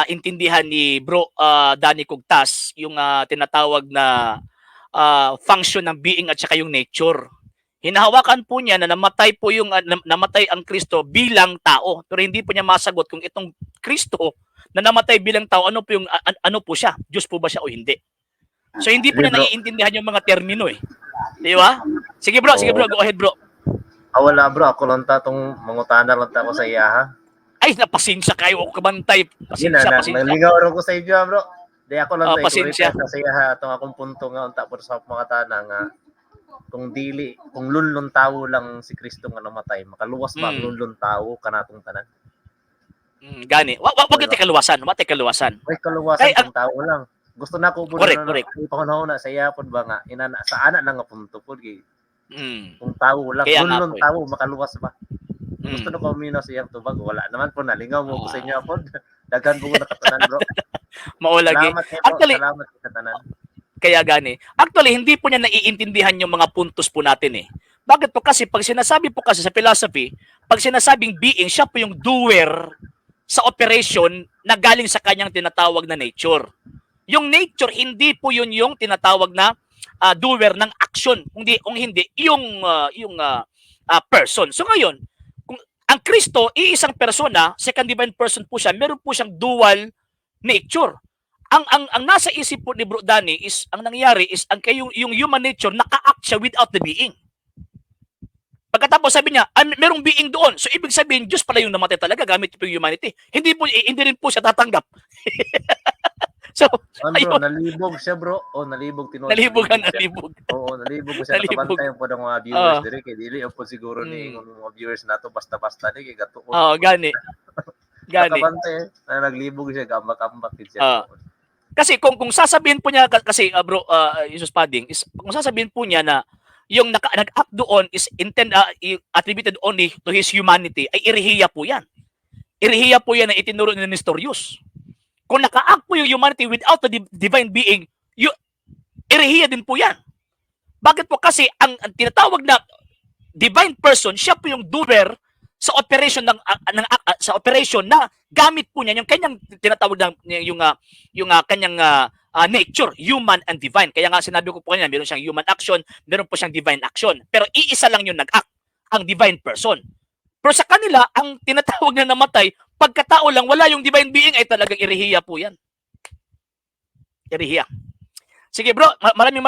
intindihan ni Bro Danny Cugtas yung tinatawag na function ng being at saka yung nature. Hinahawakan po niya na namatay po namatay ang Kristo bilang tao, pero hindi po niya masagot kung itong Kristo na namatay bilang tao ano po siya? Diyos po ba siya o hindi? So hindi po niya naiintindihan yung mga termino eh. Di ba? Sige bro, go ahead bro. Wala bro, ako lang tatong mangutana lang ako sa iya ha. Ay, napasensya kayo o kabantay. Pasensya. Naligaw rin ko sa iyo bro. Di ako lang sa pasensya. sa iya ha. Itong akong punto nga, tapos sa mga tana nga, kung lunlon tao lang si Kristo nga namatay, makaluwas ba ang lunlon tao kanatong tanan? Gani. Wag yung tekaluwasan. Ay, kaluwasan ng tao lang. Gusto na ko po correct. Ipangunaw na sa iya pod ba nga, sa ana na nga punto po. Kung tao lang, Kaya lunlon nga tao, makaluwas ba? Gusto na ko minaw sa iyang tubag, wala naman po, nalingaw mo ko sa inyo po. Daghan po nakatanan bro. Maulagi. Salamat sa tanan. Kaya gani. Actually, hindi po niya naiintindihan yung mga puntos po natin eh. Bakit po? Kasi pag sinasabi po kasi sa philosophy, pag sinasabing being, siya po yung doer sa operation na galing sa kanyang tinatawag na nature. Yung nature, hindi po yun yung tinatawag na doer ng action. Kung hindi, yung person. So ngayon, kung ang Kristo, iisang persona, second divine person po siya, meron po siyang dual nature. Ang nasa isip po ni Bro Danny is, ang nangyari is, yung human nature, naka-act siya without the being. Pagkatapos sabi niya, merong being doon. So ibig sabihin, Diyos pala yung namatay talaga gamit po yung humanity. Hindi rin po siya tatanggap. So, bro, nalibog siya bro. Nalibog tinuod. Nalibog. Oo, nalibog siya. Nakabantay po ng mga viewers dire kay dili po siguro ni mga viewers nato basta-basta ni kay gato. Gani. Gani. nakabante na naglibog siya gambak-ambak din Ah. siya. Kasi kung sasabihin po niya kasi bro Jesus Pading is kung sasabihin po niya na yung nag-act doon is attributed only to his humanity ay irihiya po yan. Irihiya po yan na itinuro ni Nestorius. Kung naka-act po yung humanity without the divine being, irihiya din po yan. Bakit po? Kasi ang tinatawag na divine person, siya po yung doer sa operation sa operation na gamit po niya yung kanyang tinatawag na yung kanyang nature, human and divine. Kaya nga sinabi ko po kanina, meron siyang human action, meron po siyang divine action. Pero iisa lang yung nag-act, ang divine person. Pero sa kanila, ang tinatawag na namatay, pagkatao lang, wala yung divine being, ay talagang irihiya po yan. Irihiya. Sige bro, maraming